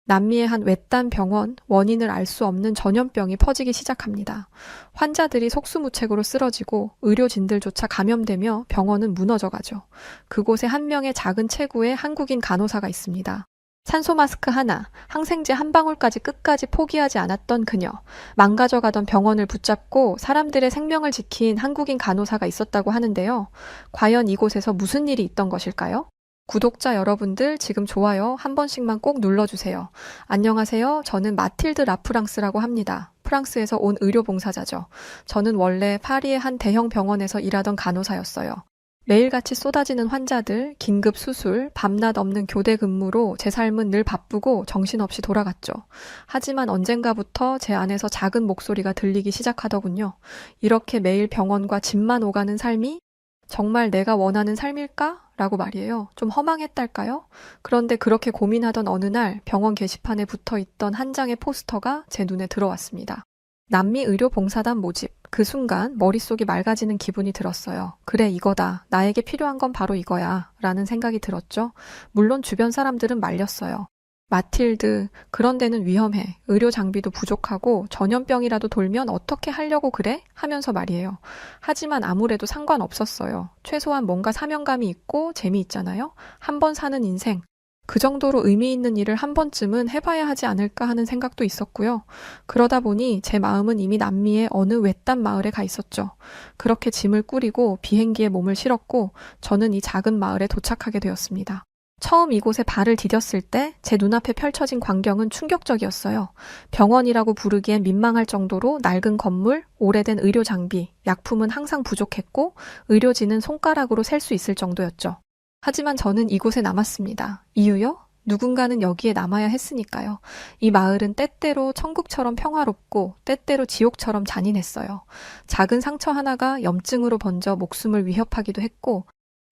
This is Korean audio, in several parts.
남미의 한 외딴 병원, 원인을 알 수 없는 전염병이 퍼지기 시작합니다. 환자들이 속수무책으로 쓰러지고 의료진들조차 감염되며 병원은 무너져가죠. 그곳에 한 명의 작은 체구의 한국인 간호사가 있습니다. 산소 마스크 하나, 항생제 한 방울까지 끝까지 포기하지 않았던 그녀, 망가져가던 병원을 붙잡고 사람들의 생명을 지킨 한국인 간호사가 있었다고 하는데요. 과연 이곳에서 무슨 일이 있던 것일까요? 구독자 여러분들 지금 좋아요 한 번씩만 꼭 눌러주세요. 안녕하세요. 저는 마틸드 라프랑스라고 합니다. 프랑스에서 온 의료봉사자죠. 저는 원래 파리의 한 대형 병원에서 일하던 간호사였어요. 매일같이 쏟아지는 환자들, 긴급 수술, 밤낮 없는 교대 근무로 제 삶은 늘 바쁘고 정신없이 돌아갔죠. 하지만 언젠가부터 제 안에서 작은 목소리가 들리기 시작하더군요. 이렇게 매일 병원과 짐만 오가는 삶이 정말 내가 원하는 삶일까? 라고 말이에요. 좀 허망했달까요? 그런데 그렇게 고민하던 어느 날 병원 게시판에 붙어 있던 한 장의 포스터가 제 눈에 들어왔습니다. 남미 의료봉사단 모집. 그 순간 머릿속이 맑아지는 기분이 들었어요. 그래, 이거다. 나에게 필요한 건 바로 이거야. 라는 생각이 들었죠. 물론 주변 사람들은 말렸어요. 마틸드, 그런 데는 위험해. 의료 장비도 부족하고 전염병이라도 돌면 어떻게 하려고 그래? 하면서 말이에요. 하지만 아무래도 상관없었어요. 최소한 뭔가 사명감이 있고 재미있잖아요. 한 번 사는 인생. 그 정도로 의미 있는 일을 한 번쯤은 해봐야 하지 않을까 하는 생각도 있었고요. 그러다 보니 제 마음은 이미 남미의 어느 외딴 마을에 가 있었죠. 그렇게 짐을 꾸리고 비행기에 몸을 실었고 저는 이 작은 마을에 도착하게 되었습니다. 처음 이곳에 발을 디뎠을 때 제 눈앞에 펼쳐진 광경은 충격적이었어요. 병원이라고 부르기엔 민망할 정도로 낡은 건물, 오래된 의료 장비, 약품은 항상 부족했고 의료진은 손가락으로 셀 수 있을 정도였죠. 하지만 저는 이곳에 남았습니다. 이유요? 누군가는 여기에 남아야 했으니까요. 이 마을은 때때로 천국처럼 평화롭고 때때로 지옥처럼 잔인했어요. 작은 상처 하나가 염증으로 번져 목숨을 위협하기도 했고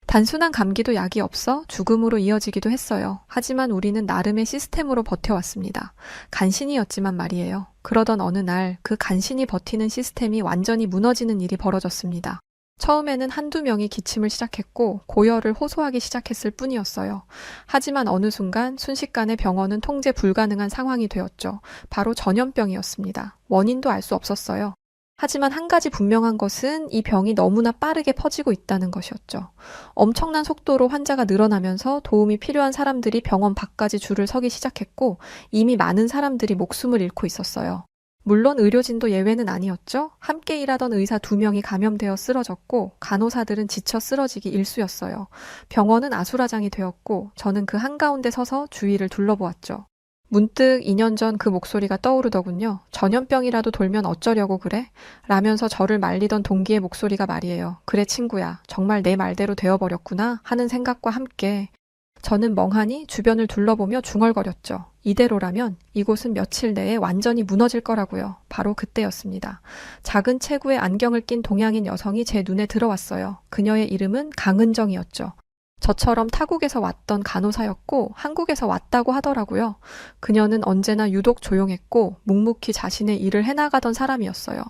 단순한 감기도 약이 없어 죽음으로 이어지기도 했어요. 하지만 우리는 나름의 시스템으로 버텨왔습니다. 간신히였지만 말이에요. 그러던 어느 날 그 간신히 버티는 시스템이 완전히 무너지는 일이 벌어졌습니다. 처음에는 한두 명이 기침을 시작했고 고열을 호소하기 시작했을 뿐이었어요. 하지만 어느 순간 순식간에 병원은 통제 불가능한 상황이 되었죠. 바로 전염병이었습니다. 원인도 알 수 없었어요. 하지만 한 가지 분명한 것은 이 병이 너무나 빠르게 퍼지고 있다는 것이었죠. 엄청난 속도로 환자가 늘어나면서 도움이 필요한 사람들이 병원 밖까지 줄을 서기 시작했고 이미 많은 사람들이 목숨을 잃고 있었어요. 물론 의료진도 예외는 아니었죠. 함께 일하던 의사 2명이 감염되어 쓰러졌고 간호사들은 지쳐 쓰러지기 일쑤였어요. 병원은 아수라장이 되었고 저는 그 한가운데 서서 주위를 둘러보았죠. 문득 2년 전 그 목소리가 떠오르더군요. 전염병이라도 돌면 어쩌려고 그래? 라면서 저를 말리던 동기의 목소리가 말이에요. 그래 친구야, 정말 내 말대로 되어버렸구나 하는 생각과 함께 저는 멍하니 주변을 둘러보며 중얼거렸죠. 이대로라면 이곳은 며칠 내에 완전히 무너질 거라고요. 바로 그때였습니다. 작은 체구에 안경을 낀 동양인 여성이 제 눈에 들어왔어요. 그녀의 이름은 강은정이었죠. 저처럼 타국에서 왔던 간호사였고 한국에서 왔다고 하더라고요. 그녀는 언제나 유독 조용했고 묵묵히 자신의 일을 해나가던 사람이었어요.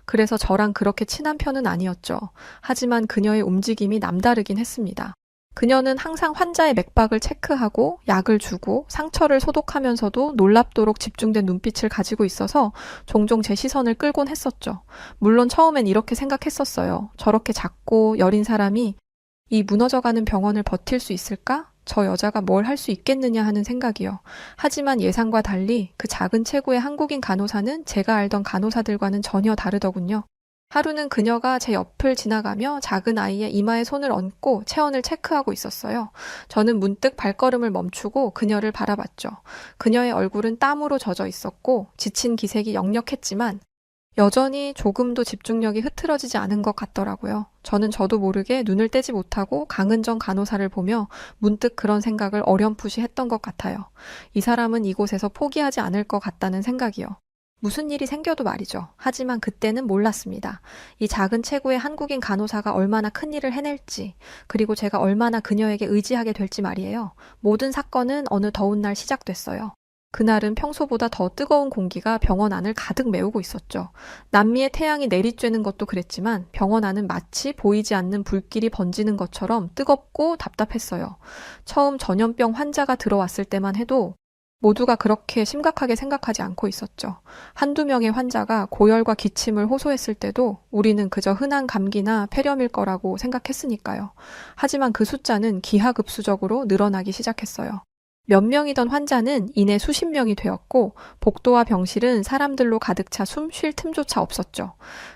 그래서 저랑 그렇게 친한 편은 아니었죠. 하지만 그녀의 움직임이 남다르긴 했습니다. 그녀는 항상 환자의 맥박을 체크하고 약을 주고 상처를 소독하면서도 놀랍도록 집중된 눈빛을 가지고 있어서 종종 제 시선을 끌곤 했었죠. 물론 처음엔 이렇게 생각했었어요. 저렇게 작고 여린 사람이 이 무너져가는 병원을 버틸 수 있을까? 저 여자가 뭘 할 수 있겠느냐 하는 생각이요. 하지만 예상과 달리 그 작은 체구의 한국인 간호사는 제가 알던 간호사들과는 전혀 다르더군요. 하루는 그녀가 제 옆을 지나가며 작은 아이의 이마에 손을 얹고 체온을 체크하고 있었어요. 저는 문득 발걸음을 멈추고 그녀를 바라봤죠. 그녀의 얼굴은 땀으로 젖어 있었고 지친 기색이 역력했지만 여전히 조금도 집중력이 흐트러지지 않은 것 같더라고요. 저는 저도 모르게 눈을 떼지 못하고 강은정 간호사를 보며 문득 그런 생각을 어렴풋이 했던 것 같아요. 이 사람은 이곳에서 포기하지 않을 것 같다는 생각이요. 무슨 일이 생겨도 말이죠. 하지만 그때는 몰랐습니다. 이 작은 체구의 한국인 간호사가 얼마나 큰 일을 해낼지, 그리고 제가 얼마나 그녀에게 의지하게 될지 말이에요. 모든 사건은 어느 더운 날 시작됐어요. 그날은 평소보다 더 뜨거운 공기가 병원 안을 가득 메우고 있었죠. 남미의 태양이 내리쬐는 것도 그랬지만 병원 안은 마치 보이지 않는 불길이 번지는 것처럼 뜨겁고 답답했어요. 처음 전염병 환자가 들어왔을 때만 해도 모두가 그렇게 심각하게 생각하지 않고 있었죠. 한두 명의 환자가 고열과 기침을 호소했을 때도 우리는 그저 흔한 감기나 폐렴일 거라고 생각했으니까요. 하지만 그 숫자는 기하급수적으로 늘어나기 시작했어요. 몇 명이던 환자는 이내 수십 명이 되었고 복도와 병실은 사람들로 가득 차 숨 쉴 틈조차 없었죠.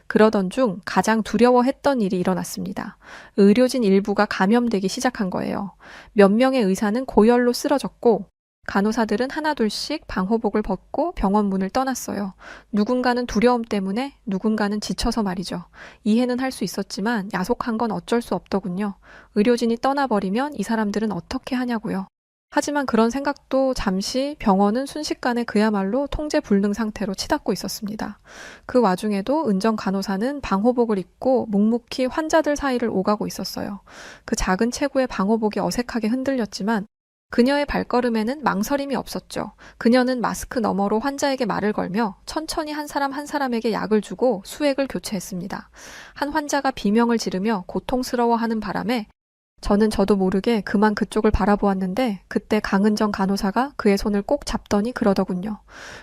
그러던 중 가장 두려워했던 일이 일어났습니다. 의료진 일부가 감염되기 시작한 거예요. 몇 명의 의사는 고열로 쓰러졌고 간호사들은 하나둘씩 방호복을 벗고 병원 문을 떠났어요. 누군가는 두려움 때문에, 누군가는 지쳐서 말이죠. 이해는 할 수 있었지만 야속한 건 어쩔 수 없더군요. 의료진이 떠나버리면 이 사람들은 어떻게 하냐고요. 하지만 그런 생각도 잠시 병원은 순식간에 그야말로 통제 불능 상태로 치닫고 있었습니다. 그 와중에도 은정 간호사는 방호복을 입고 묵묵히 환자들 사이를 오가고 있었어요. 그 작은 체구의 방호복이 어색하게 흔들렸지만 그녀의 발걸음에는 망설임이 없었죠. 그녀는 마스크 너머로 환자에게 말을 걸며 천천히 한 사람 한 사람에게 약을 주고 수액을 교체했습니다. 한 환자가 비명을 지르며 고통스러워하는 바람에 저도 모르게 그만 그쪽을 바라보았는데 그때 강은정 간호사가 그의 손을 꼭 잡더니 그러더군요.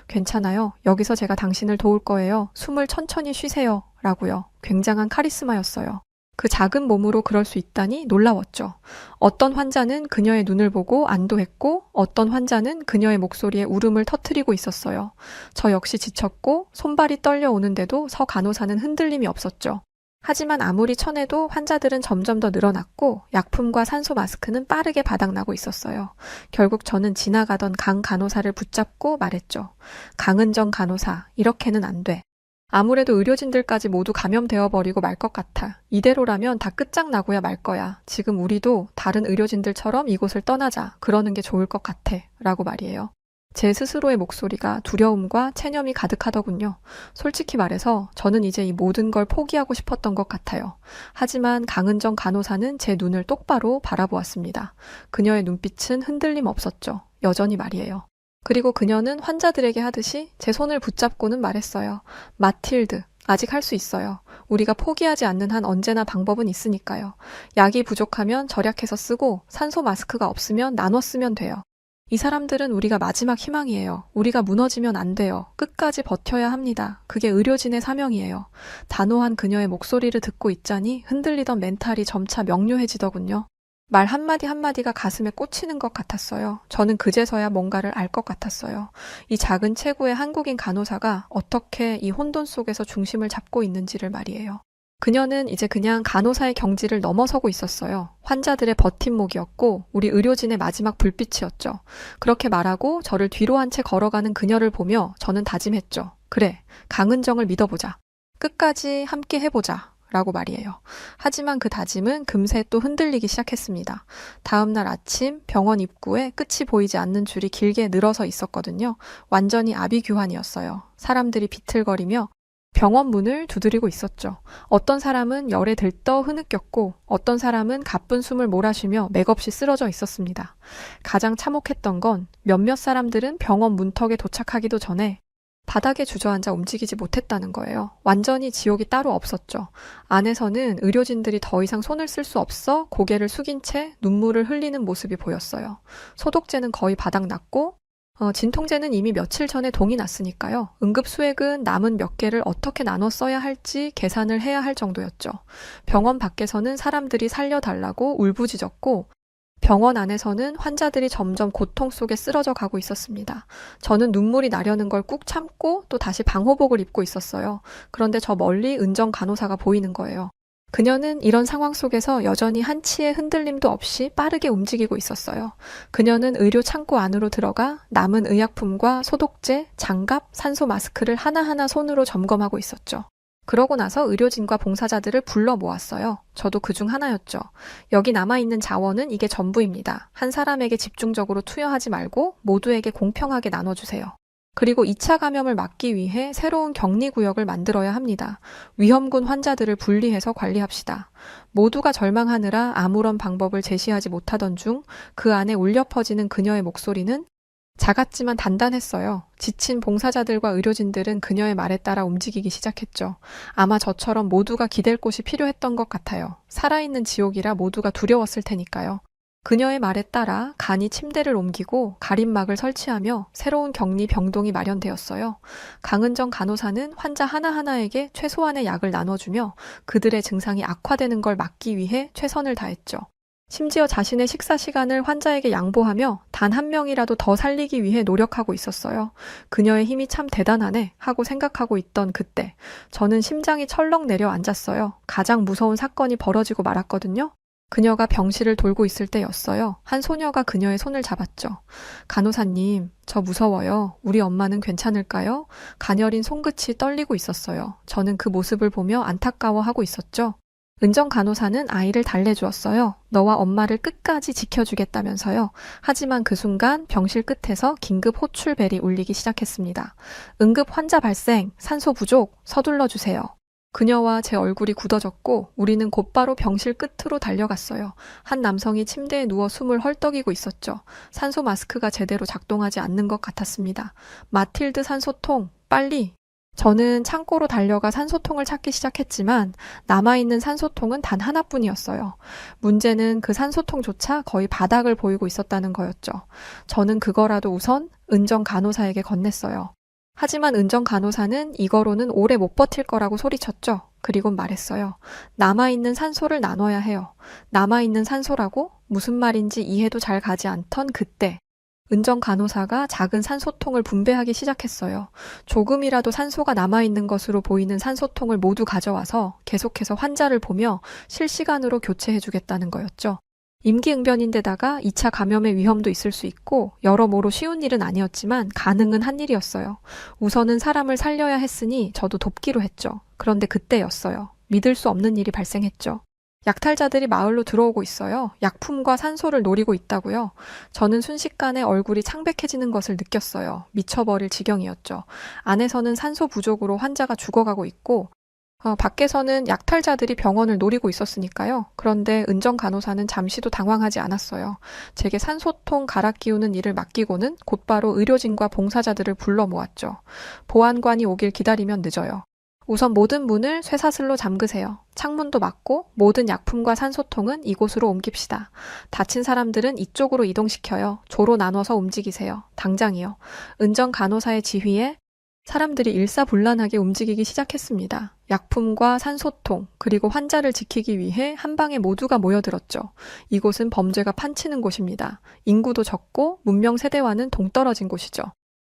괜찮아요. 여기서 제가 당신을 도울 거예요. 숨을 천천히 쉬세요. 라고요. 굉장한 카리스마였어요. 그 작은 몸으로 그럴 수 있다니 놀라웠죠. 어떤 환자는 그녀의 눈을 보고 안도했고 어떤 환자는 그녀의 목소리에 울음을 터뜨리고 있었어요. 저 역시 지쳤고 손발이 떨려오는데도 서 간호사는 흔들림이 없었죠. 하지만 아무리 쳐내도 환자들은 점점 더 늘어났고 약품과 산소 마스크는 빠르게 바닥나고 있었어요. 결국 저는 지나가던 강 간호사를 붙잡고 말했죠. 강은정 간호사, 이렇게는 안 돼. 아무래도 의료진들까지 모두 감염되어 버리고 말 것 같아. 이대로라면 다 끝장나고야 말 거야. 지금 우리도 다른 의료진들처럼 이곳을 떠나자. 그러는 게 좋을 것 같아. 라고 말이에요. 제 스스로의 목소리가 두려움과 체념이 가득하더군요. 솔직히 말해서 저는 이제 이 모든 걸 포기하고 싶었던 것 같아요. 하지만 강은정 간호사는 제 눈을 똑바로 바라보았습니다. 그녀의 눈빛은 흔들림 없었죠. 여전히 말이에요. 그리고 그녀는 환자들에게 하듯이 제 손을 붙잡고는 말했어요. 마틸드, 아직 할 수 있어요. 우리가 포기하지 않는 한 언제나 방법은 있으니까요. 약이 부족하면 절약해서 쓰고 산소 마스크가 없으면 나눠 쓰면 돼요. 이 사람들은 우리가 마지막 희망이에요. 우리가 무너지면 안 돼요. 끝까지 버텨야 합니다. 그게 의료진의 사명이에요. 단호한 그녀의 목소리를 듣고 있자니 흔들리던 멘탈이 점차 명료해지더군요. 말 한마디 한마디가 가슴에 꽂히는 것 같았어요. 저는 그제서야 뭔가를 알 것 같았어요. 이 작은 체구의 한국인 간호사가 어떻게 이 혼돈 속에서 중심을 잡고 있는지를 말이에요. 그녀는 이제 그냥 간호사의 경지를 넘어서고 있었어요. 환자들의 버팀목이었고 우리 의료진의 마지막 불빛이었죠. 그렇게 말하고 저를 뒤로 한 채 걸어가는 그녀를 보며 저는 다짐했죠. 그래, 강은정을 믿어보자. 끝까지 함께 해보자. 라고 말이에요. 하지만 그 다짐은 금세 또 흔들리기 시작했습니다. 다음 날 아침 병원 입구에 끝이 보이지 않는 줄이 길게 늘어서 있었거든요. 완전히 아비규환이었어요. 사람들이 비틀거리며 병원 문을 두드리고 있었죠. 어떤 사람은 열에 들떠 흐느꼈고 어떤 사람은 가쁜 숨을 몰아쉬며 맥없이 쓰러져 있었습니다. 가장 참혹했던 건 몇몇 사람들은 병원 문턱에 도착하기도 전에 바닥에 주저앉아 움직이지 못했다는 거예요. 완전히 지옥이 따로 없었죠. 안에서는 의료진들이 더 이상 손을 쓸 수 없어 고개를 숙인 채 눈물을 흘리는 모습이 보였어요. 소독제는 거의 바닥났고 진통제는 이미 며칠 전에 동이 났으니까요. 응급수액은 남은 몇 개를 어떻게 나눠 써야 할지 계산을 해야 할 정도였죠. 병원 밖에서는 사람들이 살려달라고 울부짖었고 병원 안에서는 환자들이 점점 고통 속에 쓰러져 가고 있었습니다. 저는 눈물이 나려는 걸 꾹 참고 또 다시 방호복을 입고 있었어요. 그런데 저 멀리 은정 간호사가 보이는 거예요. 그녀는 이런 상황 속에서 여전히 한치의 흔들림도 없이 빠르게 움직이고 있었어요. 그녀는 의료 창고 안으로 들어가 남은 의약품과 소독제, 장갑, 산소 마스크를 하나하나 손으로 점검하고 있었죠. 그러고 나서 의료진과 봉사자들을 불러 모았어요. 저도 그중 하나였죠. 여기 남아있는 자원은 이게 전부입니다. 한 사람에게 집중적으로 투여하지 말고 모두에게 공평하게 나눠주세요. 그리고 2차 감염을 막기 위해 새로운 격리구역을 만들어야 합니다. 위험군 환자들을 분리해서 관리합시다. 모두가 절망하느라 아무런 방법을 제시하지 못하던 중 그 안에 울려 퍼지는 그녀의 목소리는 작았지만 단단했어요. 지친 봉사자들과 의료진들은 그녀의 말에 따라 움직이기 시작했죠. 아마 저처럼 모두가 기댈 곳이 필요했던 것 같아요. 살아있는 지옥이라 모두가 두려웠을 테니까요. 그녀의 말에 따라 간이 침대를 옮기고 가림막을 설치하며 새로운 격리 병동이 마련되었어요. 강은정 간호사는 환자 하나하나에게 최소한의 약을 나눠주며 그들의 증상이 악화되는 걸 막기 위해 최선을 다했죠. 심지어 자신의 식사 시간을 환자에게 양보하며 단 한 명이라도 더 살리기 위해 노력하고 있었어요. 그녀의 힘이 참 대단하네 하고 생각하고 있던 그때 저는 심장이 철렁 내려앉았어요. 가장 무서운 사건이 벌어지고 말았거든요. 그녀가 병실을 돌고 있을 때였어요. 한 소녀가 그녀의 손을 잡았죠. 간호사님, 저 무서워요. 우리 엄마는 괜찮을까요? 가녀린 손끝이 떨리고 있었어요. 저는 그 모습을 보며 안타까워하고 있었죠. 은정 간호사는 아이를 달래주었어요. 너와 엄마를 끝까지 지켜주겠다면서요. 하지만 그 순간 병실 끝에서 긴급 호출벨이 울리기 시작했습니다. 응급 환자 발생, 산소 부족, 서둘러 주세요. 그녀와 제 얼굴이 굳어졌고 우리는 곧바로 병실 끝으로 달려갔어요. 한 남성이 침대에 누워 숨을 헐떡이고 있었죠. 산소 마스크가 제대로 작동하지 않는 것 같았습니다. 마틸드 산소통, 빨리! 저는 창고로 달려가 산소통을 찾기 시작했지만 남아있는 산소통은 단 하나뿐이었어요. 문제는 그 산소통조차 거의 바닥을 보이고 있었다는 거였죠. 저는 그거라도 우선 은정 간호사에게 건넸어요. 하지만 은정 간호사는 이거로는 오래 못 버틸 거라고 소리쳤죠. 그리고 말했어요. 남아있는 산소를 나눠야 해요. 남아있는 산소라고? 무슨 말인지 이해도 잘 가지 않던 그때 은정 간호사가 작은 산소통을 분배하기 시작했어요. 조금이라도 산소가 남아있는 것으로 보이는 산소통을 모두 가져와서 계속해서 환자를 보며 실시간으로 교체해주겠다는 거였죠. 임기응변인데다가 2차 감염의 위험도 있을 수 있고 여러모로 쉬운 일은 아니었지만 가능은 한 일이었어요. 우선은 사람을 살려야 했으니 저도 돕기로 했죠. 그런데 그때였어요. 믿을 수 없는 일이 발생했죠. 약탈자들이 마을로 들어오고 있어요. 약품과 산소를 노리고 있다고요. 저는 순식간에 얼굴이 창백해지는 것을 느꼈어요. 미쳐버릴 지경이었죠. 안에서는 산소 부족으로 환자가 죽어가고 있고 밖에서는 약탈자들이 병원을 노리고 있었으니까요. 그런데 은정 간호사는 잠시도 당황하지 않았어요. 제게 산소통 갈아 끼우는 일을 맡기고는 곧바로 의료진과 봉사자들을 불러 모았죠. 보안관이 오길 기다리면 늦어요. 우선 모든 문을 쇠사슬로 잠그세요. 창문도 막고 모든 약품과 산소통은 이곳으로 옮깁시다. 다친 사람들은 이쪽으로 이동시켜요. 조로 나눠서 움직이세요. 당장이요. 은정 간호사의 지휘에 사람들이 일사불란하게 움직이기 시작했습니다. 약품과 산소통, 그리고 환자를 지키기 위해 한 방에 모두가 모여들었죠. 이곳은 범죄가 판치는 곳입니다. 인구도 적고 문명 세대와는 동떨어진 곳이죠.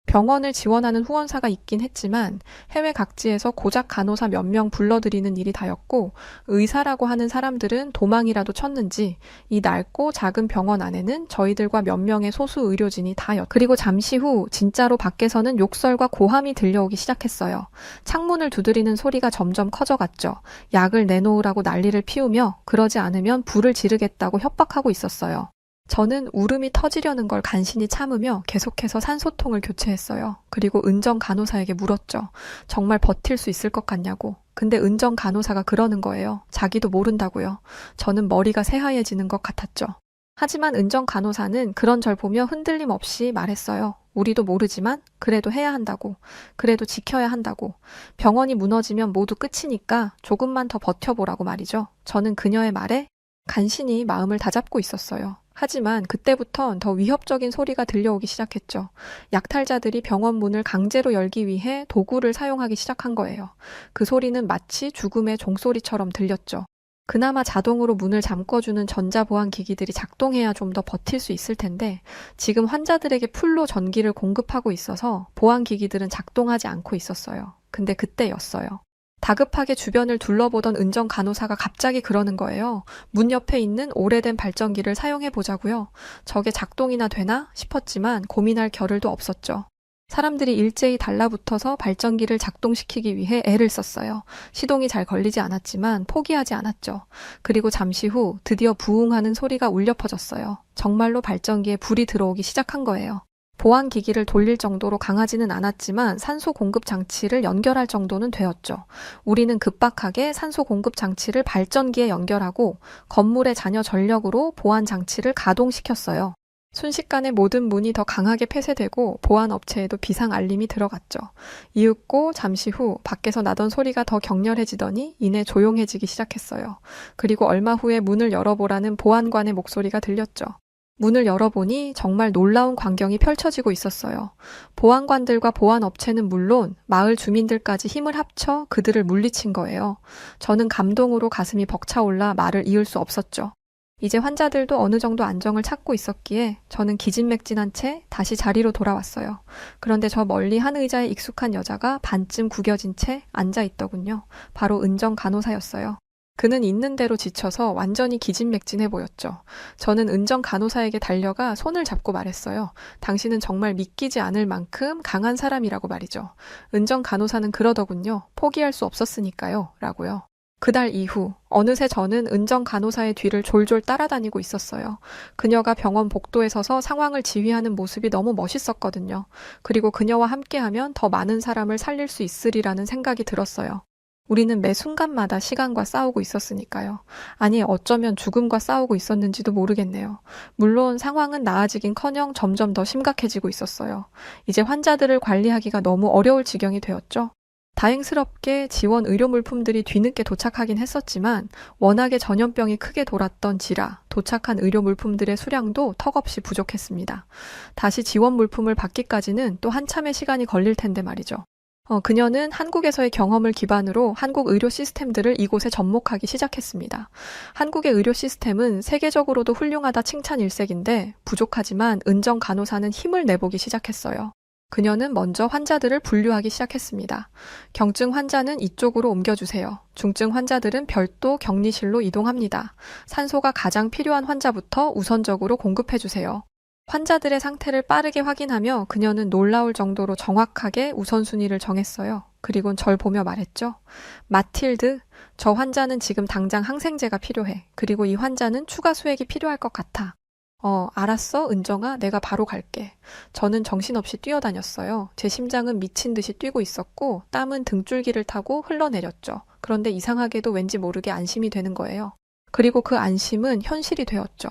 병원을 지원하는 후원사가 있긴 했지만 해외 각지에서 고작 간호사 몇 명 불러들이는 일이 다였고 의사라고 하는 사람들은 도망이라도 쳤는지 이 낡고 작은 병원 안에는 저희들과 몇 명의 소수 의료진이 다였죠. 그리고 잠시 후 진짜로 밖에서는 욕설과 고함이 들려오기 시작했어요. 창문을 두드리는 소리가 점점 커져갔죠. 약을 내놓으라고 난리를 피우며 그러지 않으면 불을 지르겠다고 협박하고 있었어요. 저는 울음이 터지려는 걸 간신히 참으며 계속해서 산소통을 교체했어요. 그리고 은정 간호사에게 물었죠. 정말 버틸 수 있을 것 같냐고. 근데 은정 간호사가 그러는 거예요. 자기도 모른다고요. 저는 머리가 새하얘지는 것 같았죠. 하지만 은정 간호사는 그런 절 보며 흔들림 없이 말했어요. 우리도 모르지만 그래도 해야 한다고. 그래도 지켜야 한다고. 병원이 무너지면 모두 끝이니까 조금만 더 버텨보라고 말이죠. 저는 그녀의 말에 간신히 마음을 다잡고 있었어요. 하지만 그때부턴 더 위협적인 소리가 들려오기 시작했죠. 약탈자들이 병원 문을 강제로 열기 위해 도구를 사용하기 시작한 거예요. 그 소리는 마치 죽음의 종소리처럼 들렸죠. 그나마 자동으로 문을 잠궈주는 전자보안 기기들이 작동해야 좀 더 버틸 수 있을 텐데 지금 환자들에게 풀로 전기를 공급하고 있어서 보안 기기들은 작동하지 않고 있었어요. 근데 그때였어요. 다급하게 주변을 둘러보던 은정 간호사가 갑자기 그러는 거예요. 문 옆에 있는 오래된 발전기를 사용해 보자고요. 저게 작동이나 되나 싶었지만 고민할 겨를도 없었죠. 사람들이 일제히 달라붙어서 발전기를 작동시키기 위해 애를 썼어요. 시동이 잘 걸리지 않았지만 포기하지 않았죠. 그리고 잠시 후 드디어 부웅하는 소리가 울려 퍼졌어요. 정말로 발전기에 불이 들어오기 시작한 거예요. 보안 기기를 돌릴 정도로 강하지는 않았지만 산소 공급 장치를 연결할 정도는 되었죠. 우리는 급박하게 산소 공급 장치를 발전기에 연결하고 건물의 잔여 전력으로 보안 장치를 가동시켰어요. 순식간에 모든 문이 더 강하게 폐쇄되고 보안 업체에도 비상 알림이 들어갔죠. 이윽고 잠시 후 밖에서 나던 소리가 더 격렬해지더니 이내 조용해지기 시작했어요. 그리고 얼마 후에 문을 열어보라는 보안관의 목소리가 들렸죠. 문을 열어보니 정말 놀라운 광경이 펼쳐지고 있었어요. 보안관들과 보안업체는 물론 마을 주민들까지 힘을 합쳐 그들을 물리친 거예요. 저는 감동으로 가슴이 벅차올라 말을 이을 수 없었죠. 이제 환자들도 어느 정도 안정을 찾고 있었기에 저는 기진맥진한 채 다시 자리로 돌아왔어요. 그런데 저 멀리 한 의자에 익숙한 여자가 반쯤 구겨진 채 앉아 있더군요. 바로 은정 간호사였어요. 그는 있는 대로 지쳐서 완전히 기진맥진해 보였죠. 저는 은정 간호사에게 달려가 손을 잡고 말했어요. 당신은 정말 믿기지 않을 만큼 강한 사람이라고 말이죠. 은정 간호사는 그러더군요. 포기할 수 없었으니까요. 라고요. 그날 이후 어느새 저는 은정 간호사의 뒤를 졸졸 따라다니고 있었어요. 그녀가 병원 복도에 서서 상황을 지휘하는 모습이 너무 멋있었거든요. 그리고 그녀와 함께하면 더 많은 사람을 살릴 수 있으리라는 생각이 들었어요. 우리는 매 순간마다 시간과 싸우고 있었으니까요. 아니, 어쩌면 죽음과 싸우고 있었는지도 모르겠네요. 물론 상황은 나아지긴커녕 점점 더 심각해지고 있었어요. 이제 환자들을 관리하기가 너무 어려울 지경이 되었죠. 다행스럽게 지원 의료 물품들이 뒤늦게 도착하긴 했었지만 워낙에 전염병이 크게 돌았던 지라 도착한 의료 물품들의 수량도 턱없이 부족했습니다. 다시 지원 물품을 받기까지는 또 한참의 시간이 걸릴 텐데 말이죠. 그녀는 한국에서의 경험을 기반으로 한국 의료 시스템들을 이곳에 접목하기 시작했습니다. 한국의 의료 시스템은 세계적으로도 훌륭하다 칭찬 일색인데 부족하지만 은정 간호사는 힘을 내보기 시작했어요. 그녀는 먼저 환자들을 분류하기 시작했습니다. 경증 환자는 이쪽으로 옮겨주세요. 중증 환자들은 별도 격리실로 이동합니다. 산소가 가장 필요한 환자부터 우선적으로 공급해주세요. 환자들의 상태를 빠르게 확인하며 그녀는 놀라울 정도로 정확하게 우선순위를 정했어요. 그리곤 절 보며 말했죠. 마틸드, 저 환자는 지금 당장 항생제가 필요해. 그리고 이 환자는 추가 수액이 필요할 것 같아. 알았어, 은정아. 내가 바로 갈게. 저는 정신없이 뛰어다녔어요. 제 심장은 미친 듯이 뛰고 있었고 땀은 등줄기를 타고 흘러내렸죠. 그런데 이상하게도 왠지 모르게 안심이 되는 거예요. 그리고 그 안심은 현실이 되었죠.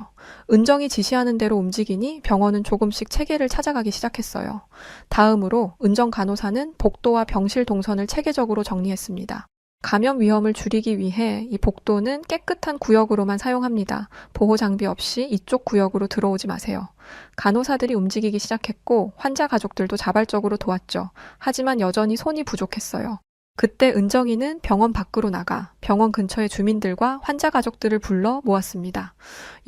은정이 지시하는 대로 움직이니 병원은 조금씩 체계를 찾아가기 시작했어요. 다음으로 은정 간호사는 복도와 병실 동선을 체계적으로 정리했습니다. 감염 위험을 줄이기 위해 이 복도는 깨끗한 구역으로만 사용합니다. 보호 장비 없이 이쪽 구역으로 들어오지 마세요. 간호사들이 움직이기 시작했고 환자 가족들도 자발적으로 도왔죠. 하지만 여전히 손이 부족했어요. 그때 은정이는 병원 밖으로 나가 병원 근처의 주민들과 환자 가족들을 불러 모았습니다.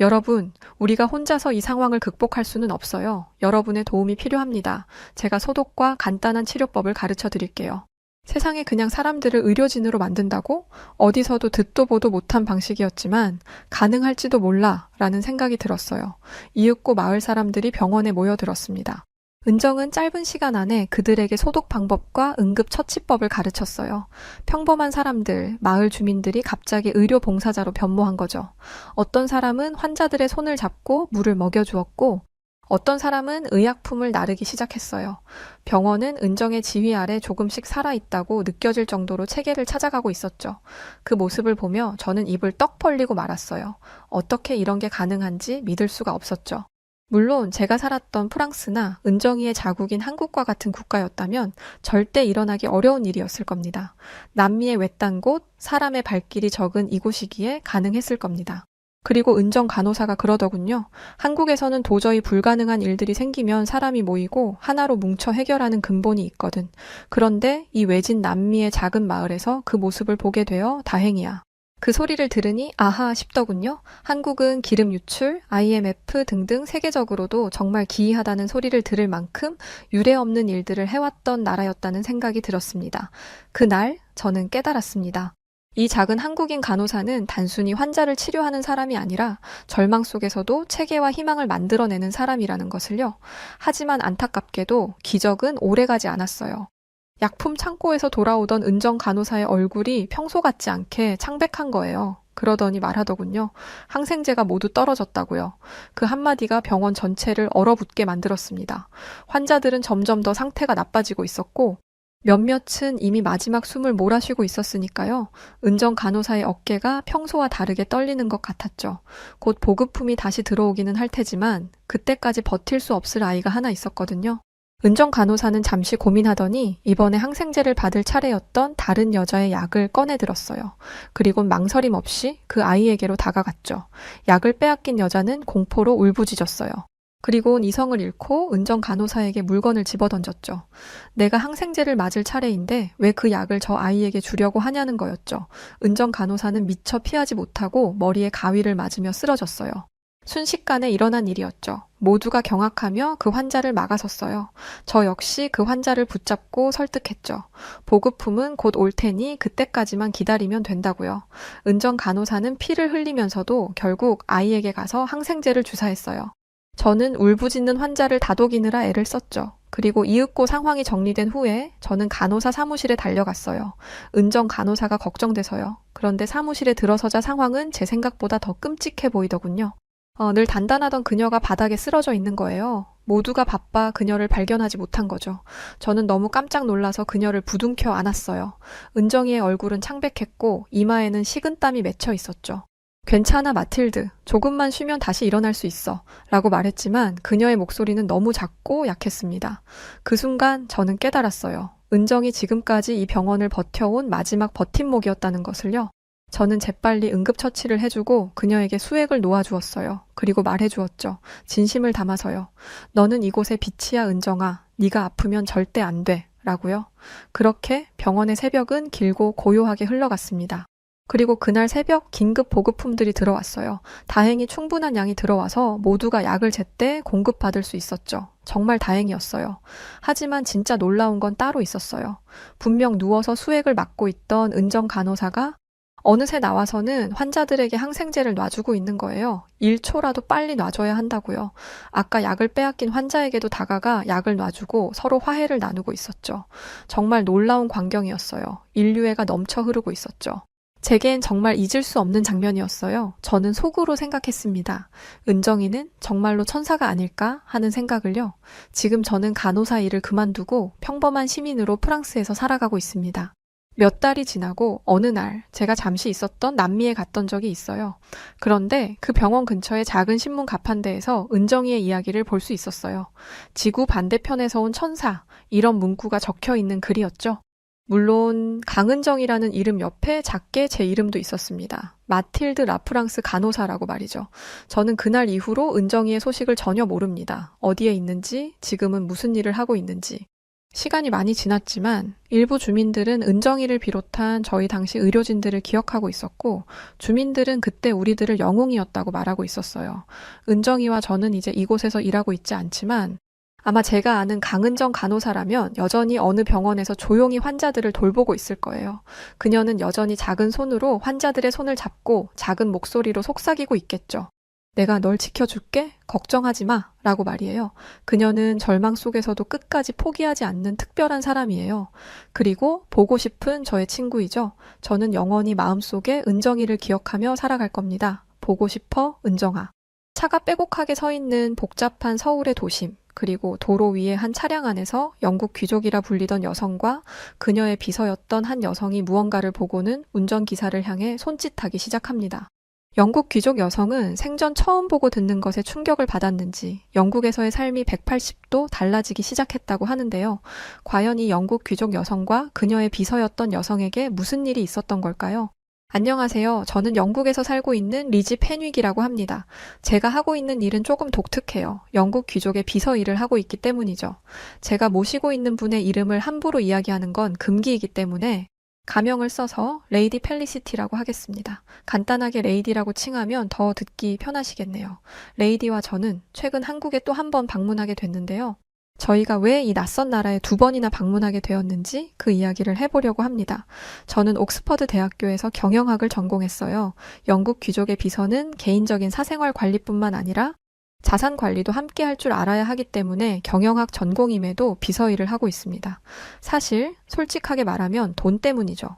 여러분, 우리가 혼자서 이 상황을 극복할 수는 없어요. 여러분의 도움이 필요합니다. 제가 소독과 간단한 치료법을 가르쳐 드릴게요. 세상에 그냥 사람들을 의료진으로 만든다고? 어디서도 듣도 보도 못한 방식이었지만 가능할지도 몰라 라는 생각이 들었어요. 이윽고 마을 사람들이 병원에 모여들었습니다. 은정은 짧은 시간 안에 그들에게 소독 방법과 응급처치법을 가르쳤어요. 평범한 사람들, 마을 주민들이 갑자기 의료 봉사자로 변모한 거죠. 어떤 사람은 환자들의 손을 잡고 물을 먹여주었고 어떤 사람은 의약품을 나르기 시작했어요. 병원은 은정의 지휘 아래 조금씩 살아있다고 느껴질 정도로 체계를 찾아가고 있었죠. 그 모습을 보며 저는 입을 떡 벌리고 말았어요. 어떻게 이런 게 가능한지 믿을 수가 없었죠. 물론 제가 살았던 프랑스나 은정이의 자국인 한국과 같은 국가였다면 절대 일어나기 어려운 일이었을 겁니다. 남미의 외딴 곳, 사람의 발길이 적은 이곳이기에 가능했을 겁니다. 그리고 은정 간호사가 그러더군요. 한국에서는 도저히 불가능한 일들이 생기면 사람이 모이고 하나로 뭉쳐 해결하는 근본이 있거든. 그런데 이 외진 남미의 작은 마을에서 그 모습을 보게 되어 다행이야. 그 소리를 들으니 아하 싶더군요. 한국은 기름 유출, IMF 등등 세계적으로도 정말 기이하다는 소리를 들을 만큼 유례없는 일들을 해왔던 나라였다는 생각이 들었습니다. 그날 저는 깨달았습니다. 이 작은 한국인 간호사는 단순히 환자를 치료하는 사람이 아니라 절망 속에서도 체계와 희망을 만들어내는 사람이라는 것을요. 하지만 안타깝게도 기적은 오래가지 않았어요. 약품 창고에서 돌아오던 은정 간호사의 얼굴이 평소 같지 않게 창백한 거예요. 그러더니 말하더군요. 항생제가 모두 떨어졌다고요. 그 한마디가 병원 전체를 얼어붙게 만들었습니다. 환자들은 점점 더 상태가 나빠지고 있었고 몇몇은 이미 마지막 숨을 몰아쉬고 있었으니까요. 은정 간호사의 어깨가 평소와 다르게 떨리는 것 같았죠. 곧 보급품이 다시 들어오기는 할 테지만 그때까지 버틸 수 없을 아이가 하나 있었거든요. 은정 간호사는 잠시 고민하더니 이번에 항생제를 받을 차례였던 다른 여자의 약을 꺼내들었어요. 그리곤 망설임 없이 그 아이에게로 다가갔죠. 약을 빼앗긴 여자는 공포로 울부짖었어요. 그리곤 이성을 잃고 은정 간호사에게 물건을 집어던졌죠. 내가 항생제를 맞을 차례인데 왜 그 약을 저 아이에게 주려고 하냐는 거였죠. 은정 간호사는 미처 피하지 못하고 머리에 가위를 맞으며 쓰러졌어요. 순식간에 일어난 일이었죠. 모두가 경악하며 그 환자를 막아섰어요. 저 역시 그 환자를 붙잡고 설득했죠. 보급품은 곧 올 테니 그때까지만 기다리면 된다고요. 은정 간호사는 피를 흘리면서도 결국 아이에게 가서 항생제를 주사했어요. 저는 울부짖는 환자를 다독이느라 애를 썼죠. 그리고 이윽고 상황이 정리된 후에 저는 간호사 사무실에 달려갔어요. 은정 간호사가 걱정돼서요. 그런데 사무실에 들어서자 상황은 제 생각보다 더 끔찍해 보이더군요. 늘 단단하던 그녀가 바닥에 쓰러져 있는 거예요. 모두가 바빠 그녀를 발견하지 못한 거죠. 저는 너무 깜짝 놀라서 그녀를 부둥켜 안았어요. 은정이의 얼굴은 창백했고 이마에는 식은땀이 맺혀 있었죠. 괜찮아, 마틸드. 조금만 쉬면 다시 일어날 수 있어. 라고 말했지만 그녀의 목소리는 너무 작고 약했습니다. 그 순간 저는 깨달았어요. 은정이 지금까지 이 병원을 버텨온 마지막 버팀목이었다는 것을요. 저는 재빨리 응급처치를 해주고 그녀에게 수액을 놓아주었어요. 그리고 말해주었죠. 진심을 담아서요. 너는 이곳의 빛이야, 은정아. 네가 아프면 절대 안 돼. 라고요. 그렇게 병원의 새벽은 길고 고요하게 흘러갔습니다. 그리고 그날 새벽 긴급 보급품들이 들어왔어요. 다행히 충분한 양이 들어와서 모두가 약을 제때 공급받을 수 있었죠. 정말 다행이었어요. 하지만 진짜 놀라운 건 따로 있었어요. 분명 누워서 수액을 맞고 있던 은정 간호사가 어느새 나와서는 환자들에게 항생제를 놔주고 있는 거예요. 1초라도 빨리 놔줘야 한다고요. 아까 약을 빼앗긴 환자에게도 다가가 약을 놔주고 서로 화해를 나누고 있었죠. 정말 놀라운 광경이었어요. 인류애가 넘쳐 흐르고 있었죠. 제겐 정말 잊을 수 없는 장면이었어요. 저는 속으로 생각했습니다. 은정이는 정말로 천사가 아닐까 하는 생각을요. 지금 저는 간호사 일을 그만두고 평범한 시민으로 프랑스에서 살아가고 있습니다. 몇 달이 지나고 어느 날 제가 잠시 있었던 남미에 갔던 적이 있어요. 그런데 그 병원 근처의 작은 신문 가판대에서 은정이의 이야기를 볼 수 있었어요. 지구 반대편에서 온 천사, 이런 문구가 적혀 있는 글이었죠. 물론 강은정이라는 이름 옆에 작게 제 이름도 있었습니다. 마틸드 라프랑스 간호사라고 말이죠. 저는 그날 이후로 은정이의 소식을 전혀 모릅니다. 어디에 있는지, 지금은 무슨 일을 하고 있는지. 시간이 많이 지났지만 일부 주민들은 은정이를 비롯한 저희 당시 의료진들을 기억하고 있었고 주민들은 그때 우리들을 영웅이었다고 말하고 있었어요. 은정이와 저는 이제 이곳에서 일하고 있지 않지만 아마 제가 아는 강은정 간호사라면 여전히 어느 병원에서 조용히 환자들을 돌보고 있을 거예요. 그녀는 여전히 작은 손으로 환자들의 손을 잡고 작은 목소리로 속삭이고 있겠죠. 내가 널 지켜줄게? 걱정하지 마. 라고 말이에요. 그녀는 절망 속에서도 끝까지 포기하지 않는 특별한 사람이에요. 그리고 보고 싶은 저의 친구이죠. 저는 영원히 마음속에 은정이를 기억하며 살아갈 겁니다. 보고 싶어, 은정아. 차가 빼곡하게 서 있는 복잡한 서울의 도심. 그리고 도로 위의 한 차량 안에서 영국 귀족이라 불리던 여성과 그녀의 비서였던 한 여성이 무언가를 보고는 운전기사를 향해 손짓하기 시작합니다. 영국 귀족 여성은 생전 처음 보고 듣는 것에 충격을 받았는지 영국에서의 삶이 180도 달라지기 시작했다고 하는데요. 과연 이 영국 귀족 여성과 그녀의 비서였던 여성에게 무슨 일이 있었던 걸까요? 안녕하세요. 저는 영국에서 살고 있는 리지 펜윅이라고 합니다. 제가 하고 있는 일은 조금 독특해요. 영국 귀족의 비서 일을 하고 있기 때문이죠. 제가 모시고 있는 분의 이름을 함부로 이야기하는 건 금기이기 때문에 가명을 써서 레이디 펠리시티라고 하겠습니다. 간단하게 레이디라고 칭하면 더 듣기 편하시겠네요. 레이디와 저는 최근 한국에 또 한 번 방문하게 됐는데요. 저희가 왜 이 낯선 나라에 2번이나 방문하게 되었는지 그 이야기를 해보려고 합니다. 저는 옥스퍼드 대학교에서 경영학을 전공했어요. 영국 귀족의 비서는 개인적인 사생활 관리뿐만 아니라 자산 관리도 함께 할 줄 알아야 하기 때문에 경영학 전공임에도 비서 일을 하고 있습니다. 사실 솔직하게 말하면 돈 때문이죠.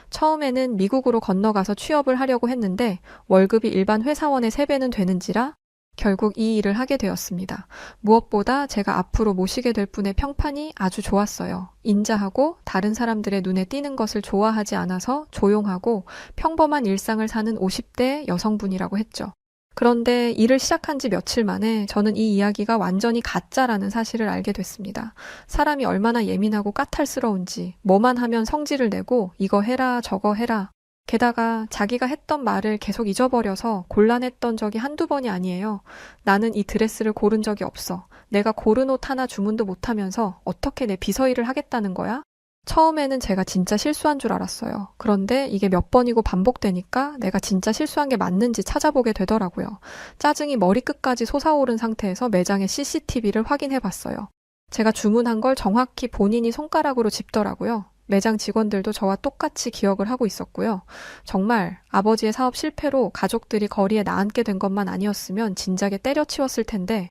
처음에는 미국으로 건너가서 취업을 하려고 했는데 월급이 일반 회사원의 3배는 되는지라 결국 이 일을 하게 되었습니다. 무엇보다 제가 앞으로 모시게 될 분의 평판이 아주 좋았어요. 인자하고 다른 사람들의 눈에 띄는 것을 좋아하지 않아서 조용하고 평범한 일상을 사는 50대 여성분이라고 했죠. 그런데 일을 시작한 지 며칠 만에 저는 이 이야기가 완전히 가짜라는 사실을 알게 됐습니다. 사람이 얼마나 예민하고 까탈스러운지 뭐만 하면 성질을 내고 이거 해라 저거 해라. 게다가 자기가 했던 말을 계속 잊어버려서 곤란했던 적이 한두 번이 아니에요. 나는 이 드레스를 고른 적이 없어. 내가 고른 옷 하나 주문도 못하면서 어떻게 내 비서일을 하겠다는 거야? 처음에는 제가 진짜 실수한 줄 알았어요. 그런데 이게 몇 번이고 반복되니까 내가 진짜 실수한 게 맞는지 찾아보게 되더라고요. 짜증이 머리끝까지 솟아오른 상태에서 매장의 CCTV를 확인해 봤어요. 제가 주문한 걸 정확히 본인이 손가락으로 짚더라고요. 매장 직원들도 저와 똑같이 기억을 하고 있었고요. 정말 아버지의 사업 실패로 가족들이 거리에 나앉게 된 것만 아니었으면 진작에 때려치웠을 텐데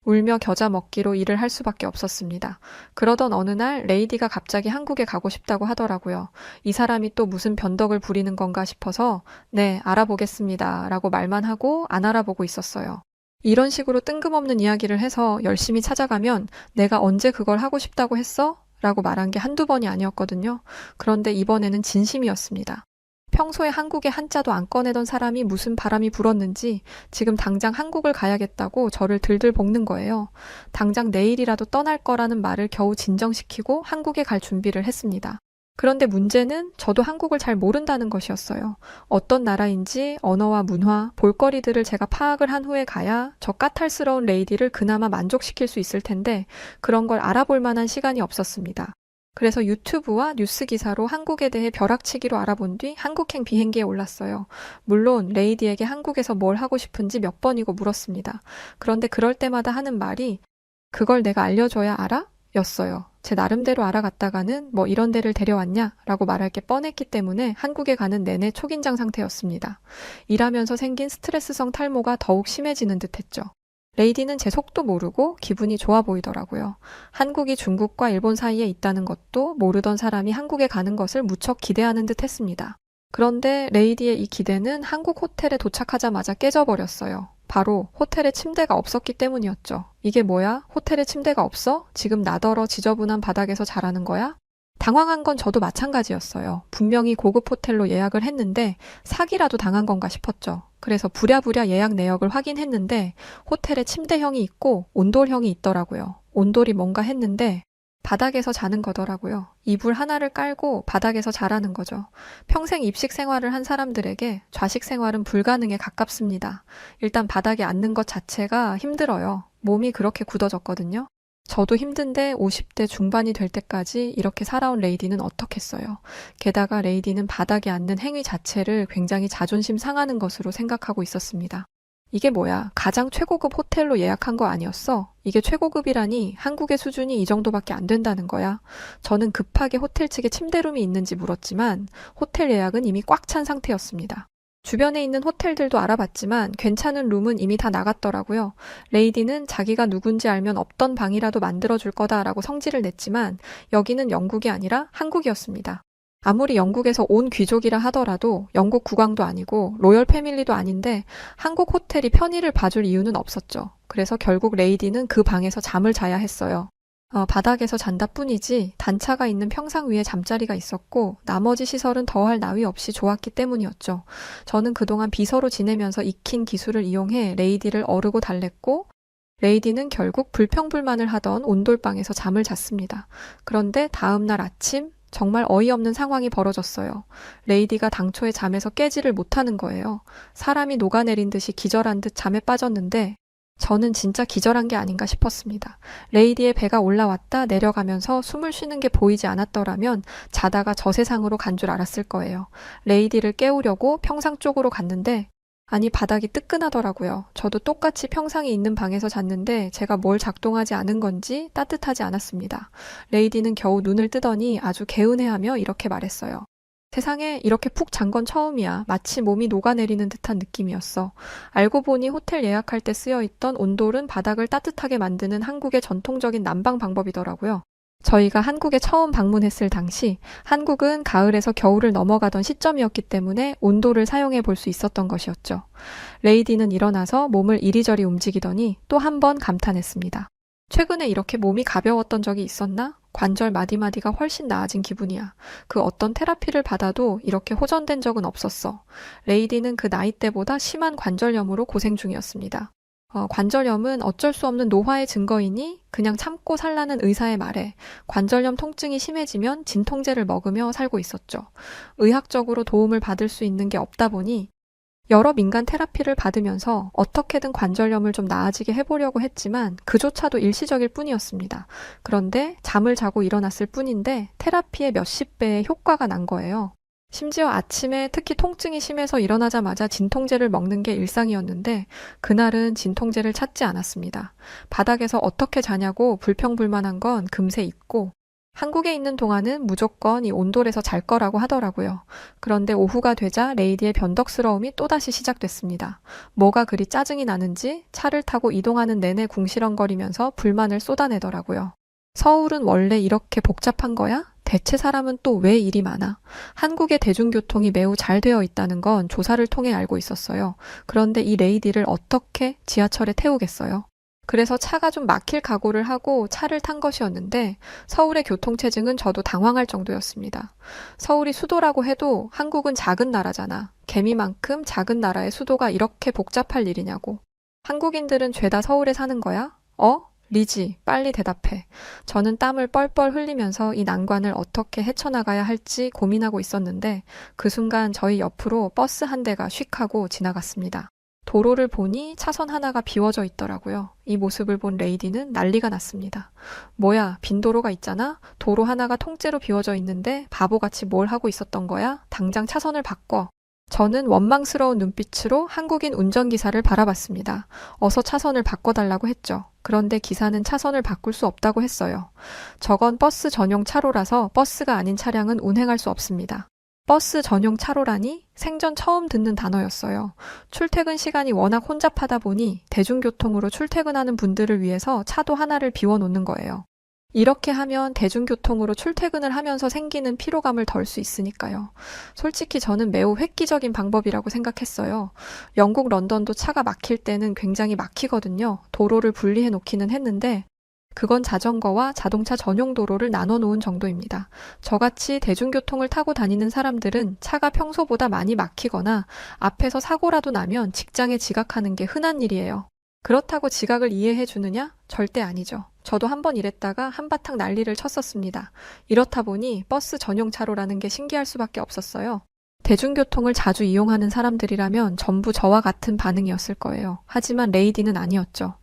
울며 겨자 먹기로 일을 할 수밖에 없었습니다. 그러던 어느 날 레이디가 갑자기 한국에 가고 싶다고 하더라고요. 이 사람이 또 무슨 변덕을 부리는 건가 싶어서 네, 알아보겠습니다 라고 말만 하고 안 알아보고 있었어요. 이런 식으로 뜬금없는 이야기를 해서 열심히 찾아가면 내가 언제 그걸 하고 싶다고 했어? 라고 말한 게 한두 번이 아니었거든요. 그런데 이번에는 진심이었습니다. 평소에 한국에 한자도 안 꺼내던 사람이 무슨 바람이 불었는지 지금 당장 한국을 가야겠다고 저를 들들 볶는 거예요. 당장 내일이라도 떠날 거라는 말을 겨우 진정시키고 한국에 갈 준비를 했습니다. 그런데 문제는 저도 한국을 잘 모른다는 것이었어요. 어떤 나라인지 언어와 문화, 볼거리들을 제가 파악을 한 후에 가야 저 까탈스러운 레이디를 그나마 만족시킬 수 있을 텐데 그런 걸 알아볼 만한 시간이 없었습니다. 그래서 유튜브와 뉴스 기사로 한국에 대해 벼락치기로 알아본 뒤 한국행 비행기에 올랐어요. 물론 레이디에게 한국에서 뭘 하고 싶은지 몇 번이고 물었습니다. 그런데 그럴 때마다 하는 말이 그걸 내가 알려줘야 알아? 였어요. 제 나름대로 알아갔다가는 뭐 이런 데를 데려왔냐? 라고 말할 게 뻔했기 때문에 한국에 가는 내내 초긴장 상태였습니다. 일하면서 생긴 스트레스성 탈모가 더욱 심해지는 듯 했죠. 레이디는 제 속도 모르고 기분이 좋아 보이더라고요. 한국이 중국과 일본 사이에 있다는 것도 모르던 사람이 한국에 가는 것을 무척 기대하는 듯 했습니다. 그런데 레이디의 이 기대는 한국 호텔에 도착하자마자 깨져버렸어요. 바로 호텔에 침대가 없었기 때문이었죠. 이게 뭐야? 호텔에 침대가 없어? 지금 나더러 지저분한 바닥에서 자라는 거야? 당황한 건 저도 마찬가지였어요. 분명히 고급 호텔로 예약을 했는데 사기라도 당한 건가 싶었죠. 그래서 부랴부랴 예약 내역을 확인했는데 호텔에 침대형이 있고 온돌형이 있더라고요. 온돌이 뭔가 했는데 바닥에서 자는 거더라고요. 이불 하나를 깔고 바닥에서 자라는 거죠. 평생 입식 생활을 한 사람들에게 좌식 생활은 불가능에 가깝습니다. 일단 바닥에 앉는 것 자체가 힘들어요. 몸이 그렇게 굳어졌거든요. 저도 힘든데 50대 중반이 될 때까지 이렇게 살아온 레이디는 어떻겠어요. 게다가 레이디는 바닥에 앉는 행위 자체를 굉장히 자존심 상하는 것으로 생각하고 있었습니다. 이게 뭐야? 가장 최고급 호텔로 예약한 거 아니었어? 이게 최고급이라니 한국의 수준이 이 정도밖에 안 된다는 거야. 저는 급하게 호텔 측에 침대룸이 있는지 물었지만 호텔 예약은 이미 꽉 찬 상태였습니다. 주변에 있는 호텔들도 알아봤지만 괜찮은 룸은 이미 다 나갔더라고요. 레이디는 자기가 누군지 알면 없던 방이라도 만들어줄 거다라고 성질을 냈지만 여기는 영국이 아니라 한국이었습니다. 아무리 영국에서 온 귀족이라 하더라도 영국 국왕도 아니고 로열 패밀리도 아닌데 한국 호텔이 편의를 봐줄 이유는 없었죠. 그래서 결국 레이디는 그 방에서 잠을 자야 했어요. 바닥에서 잔다 뿐이지 단차가 있는 평상 위에 잠자리가 있었고 나머지 시설은 더할 나위 없이 좋았기 때문이었죠. 저는 그동안 비서로 지내면서 익힌 기술을 이용해 레이디를 어르고 달랬고 레이디는 결국 불평불만을 하던 온돌방에서 잠을 잤습니다. 그런데 다음 날 아침 정말 어이없는 상황이 벌어졌어요. 레이디가 당초에 잠에서 깨지를 못하는 거예요. 사람이 녹아내린 듯이 기절한 듯 잠에 빠졌는데 저는 진짜 기절한 게 아닌가 싶었습니다. 레이디의 배가 올라왔다 내려가면서 숨을 쉬는 게 보이지 않았더라면 자다가 저 세상으로 간 줄 알았을 거예요. 레이디를 깨우려고 평상 쪽으로 갔는데 아니 바닥이 뜨끈하더라고요. 저도 똑같이 평상이 있는 방에서 잤는데 제가 뭘 작동하지 않은 건지 따뜻하지 않았습니다. 레이디는 겨우 눈을 뜨더니 아주 개운해하며 이렇게 말했어요. 세상에 이렇게 푹 잔 건 처음이야. 마치 몸이 녹아내리는 듯한 느낌이었어. 알고 보니 호텔 예약할 때 쓰여있던 온돌은 바닥을 따뜻하게 만드는 한국의 전통적인 난방 방법이더라고요. 저희가 한국에 처음 방문했을 당시 한국은 가을에서 겨울을 넘어가던 시점이었기 때문에 온돌을 사용해 볼 수 있었던 것이었죠. 레이디는 일어나서 몸을 이리저리 움직이더니 또 한 번 감탄했습니다. 최근에 이렇게 몸이 가벼웠던 적이 있었나? 관절 마디마디가 훨씬 나아진 기분이야. 그 어떤 테라피를 받아도 이렇게 호전된 적은 없었어. 레이디는 그 나이 때보다 심한 관절염으로 고생 중이었습니다. 관절염은 어쩔 수 없는 노화의 증거이니 그냥 참고 살라는 의사의 말에 관절염 통증이 심해지면 진통제를 먹으며 살고 있었죠. 의학적으로 도움을 받을 수 있는 게 없다 보니 여러 민간 테라피를 받으면서 어떻게든 관절염을 좀 나아지게 해보려고 했지만 그조차도 일시적일 뿐이었습니다. 그런데 잠을 자고 일어났을 뿐인데 테라피의 몇십 배의 효과가 난 거예요. 심지어 아침에 특히 통증이 심해서 일어나자마자 진통제를 먹는 게 일상이었는데 그날은 진통제를 찾지 않았습니다. 바닥에서 어떻게 자냐고 불평불만한 건 금세 잊고 한국에 있는 동안은 무조건 이 온돌에서 잘 거라고 하더라고요. 그런데 오후가 되자 레이디의 변덕스러움이 또다시 시작됐습니다. 뭐가 그리 짜증이 나는지 차를 타고 이동하는 내내 궁시렁거리면서 불만을 쏟아내더라고요. 서울은 원래 이렇게 복잡한 거야? 대체 사람은 또 왜 일이 많아? 한국의 대중교통이 매우 잘 되어 있다는 건 조사를 통해 알고 있었어요. 그런데 이 레이디를 어떻게 지하철에 태우겠어요? 그래서 차가 좀 막힐 각오를 하고 차를 탄 것이었는데 서울의 교통체증은 저도 당황할 정도였습니다. 서울이 수도라고 해도 한국은 작은 나라잖아. 개미만큼 작은 나라의 수도가 이렇게 복잡할 일이냐고. 한국인들은 죄다 서울에 사는 거야? 리지, 빨리 대답해. 저는 땀을 뻘뻘 흘리면서 이 난관을 어떻게 헤쳐나가야 할지 고민하고 있었는데 그 순간 저희 옆으로 버스 한 대가 휙 하고 지나갔습니다. 도로를 보니 차선 하나가 비워져 있더라고요. 이 모습을 본 레이디는 난리가 났습니다. 뭐야, 빈 도로가 있잖아? 도로 하나가 통째로 비워져 있는데 바보같이 뭘 하고 있었던 거야? 당장 차선을 바꿔. 저는 원망스러운 눈빛으로 한국인 운전기사를 바라봤습니다. 어서 차선을 바꿔달라고 했죠. 그런데 기사는 차선을 바꿀 수 없다고 했어요. 저건 버스 전용 차로라서 버스가 아닌 차량은 운행할 수 없습니다. 버스 전용 차로라니 생전 처음 듣는 단어였어요. 출퇴근 시간이 워낙 혼잡하다 보니 대중교통으로 출퇴근하는 분들을 위해서 차도 하나를 비워놓는 거예요. 이렇게 하면 대중교통으로 출퇴근을 하면서 생기는 피로감을 덜 수 있으니까요. 솔직히 저는 매우 획기적인 방법이라고 생각했어요. 영국 런던도 차가 막힐 때는 굉장히 막히거든요. 도로를 분리해 놓기는 했는데 그건 자전거와 자동차 전용 도로를 나눠 놓은 정도입니다. 저같이 대중교통을 타고 다니는 사람들은 차가 평소보다 많이 막히거나 앞에서 사고라도 나면 직장에 지각하는 게 흔한 일이에요. 그렇다고 지각을 이해해 주느냐? 절대 아니죠. 저도 한번 이랬다가 한바탕 난리를 쳤었습니다. 이렇다 보니 버스 전용 차로라는 게 신기할 수밖에 없었어요. 대중교통을 자주 이용하는 사람들이라면 전부 저와 같은 반응이었을 거예요. 하지만 레이디는 아니었죠.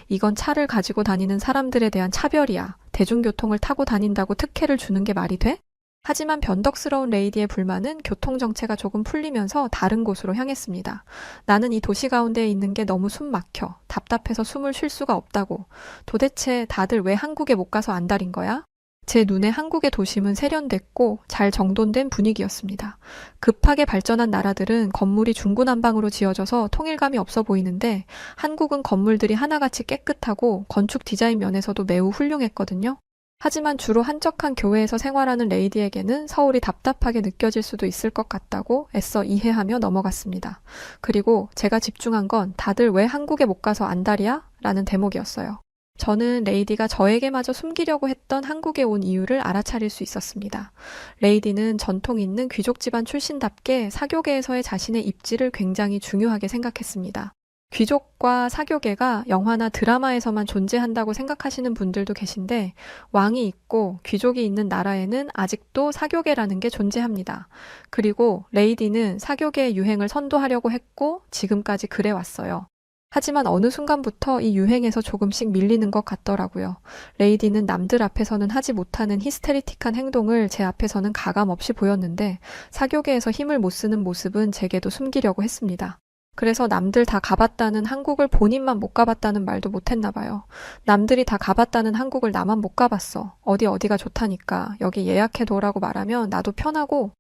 이건 차를 가지고 다니는 사람들에 대한 차별이야. 대중교통을 타고 다닌다고 특혜를 주는 게 말이 돼? 하지만 변덕스러운 레이디의 불만은 교통정체가 조금 풀리면서 다른 곳으로 향했습니다. 나는 이 도시 가운데에 있는 게 너무 숨 막혀. 답답해서 숨을 쉴 수가 없다고. 도대체 다들 왜 한국에 못 가서 안달인 거야? 제 눈에 한국의 도심은 세련됐고 잘 정돈된 분위기였습니다. 급하게 발전한 나라들은 건물이 중구난방으로 지어져서 통일감이 없어 보이는데 한국은 건물들이 하나같이 깨끗하고 건축 디자인 면에서도 매우 훌륭했거든요. 하지만 주로 한적한 교외에서 생활하는 레이디에게는 서울이 답답하게 느껴질 수도 있을 것 같다고 애써 이해하며 넘어갔습니다. 그리고 제가 집중한 건 다들 왜 한국에 못 가서 안달이야? 라는 대목이었어요. 저는 레이디가 저에게마저 숨기려고 했던 한국에 온 이유를 알아차릴 수 있었습니다. 레이디는 전통 있는 귀족 집안 출신답게 사교계에서의 자신의 입지를 굉장히 중요하게 생각했습니다. 귀족과 사교계가 영화나 드라마에서만 존재한다고 생각하시는 분들도 계신데 왕이 있고 귀족이 있는 나라에는 아직도 사교계라는 게 존재합니다. 그리고 레이디는 사교계의 유행을 선도하려고 했고 지금까지 그래왔어요. 하지만 어느 순간부터 이 유행에서 조금씩 밀리는 것 같더라고요. 레이디는 남들 앞에서는 하지 못하는 히스테리틱한 행동을 제 앞에서는 가감없이 보였는데 사교계에서 힘을 못 쓰는 모습은 제게도 숨기려고 했습니다. 그래서 남들 다 가봤다는 한국을 본인만 못 가봤다는 말도 못했나 봐요. 남들이 다 가봤다는 한국을 나만 못 가봤어. 어디가 좋다니까. 여기 예약해둬라고 말하면 나도 편하고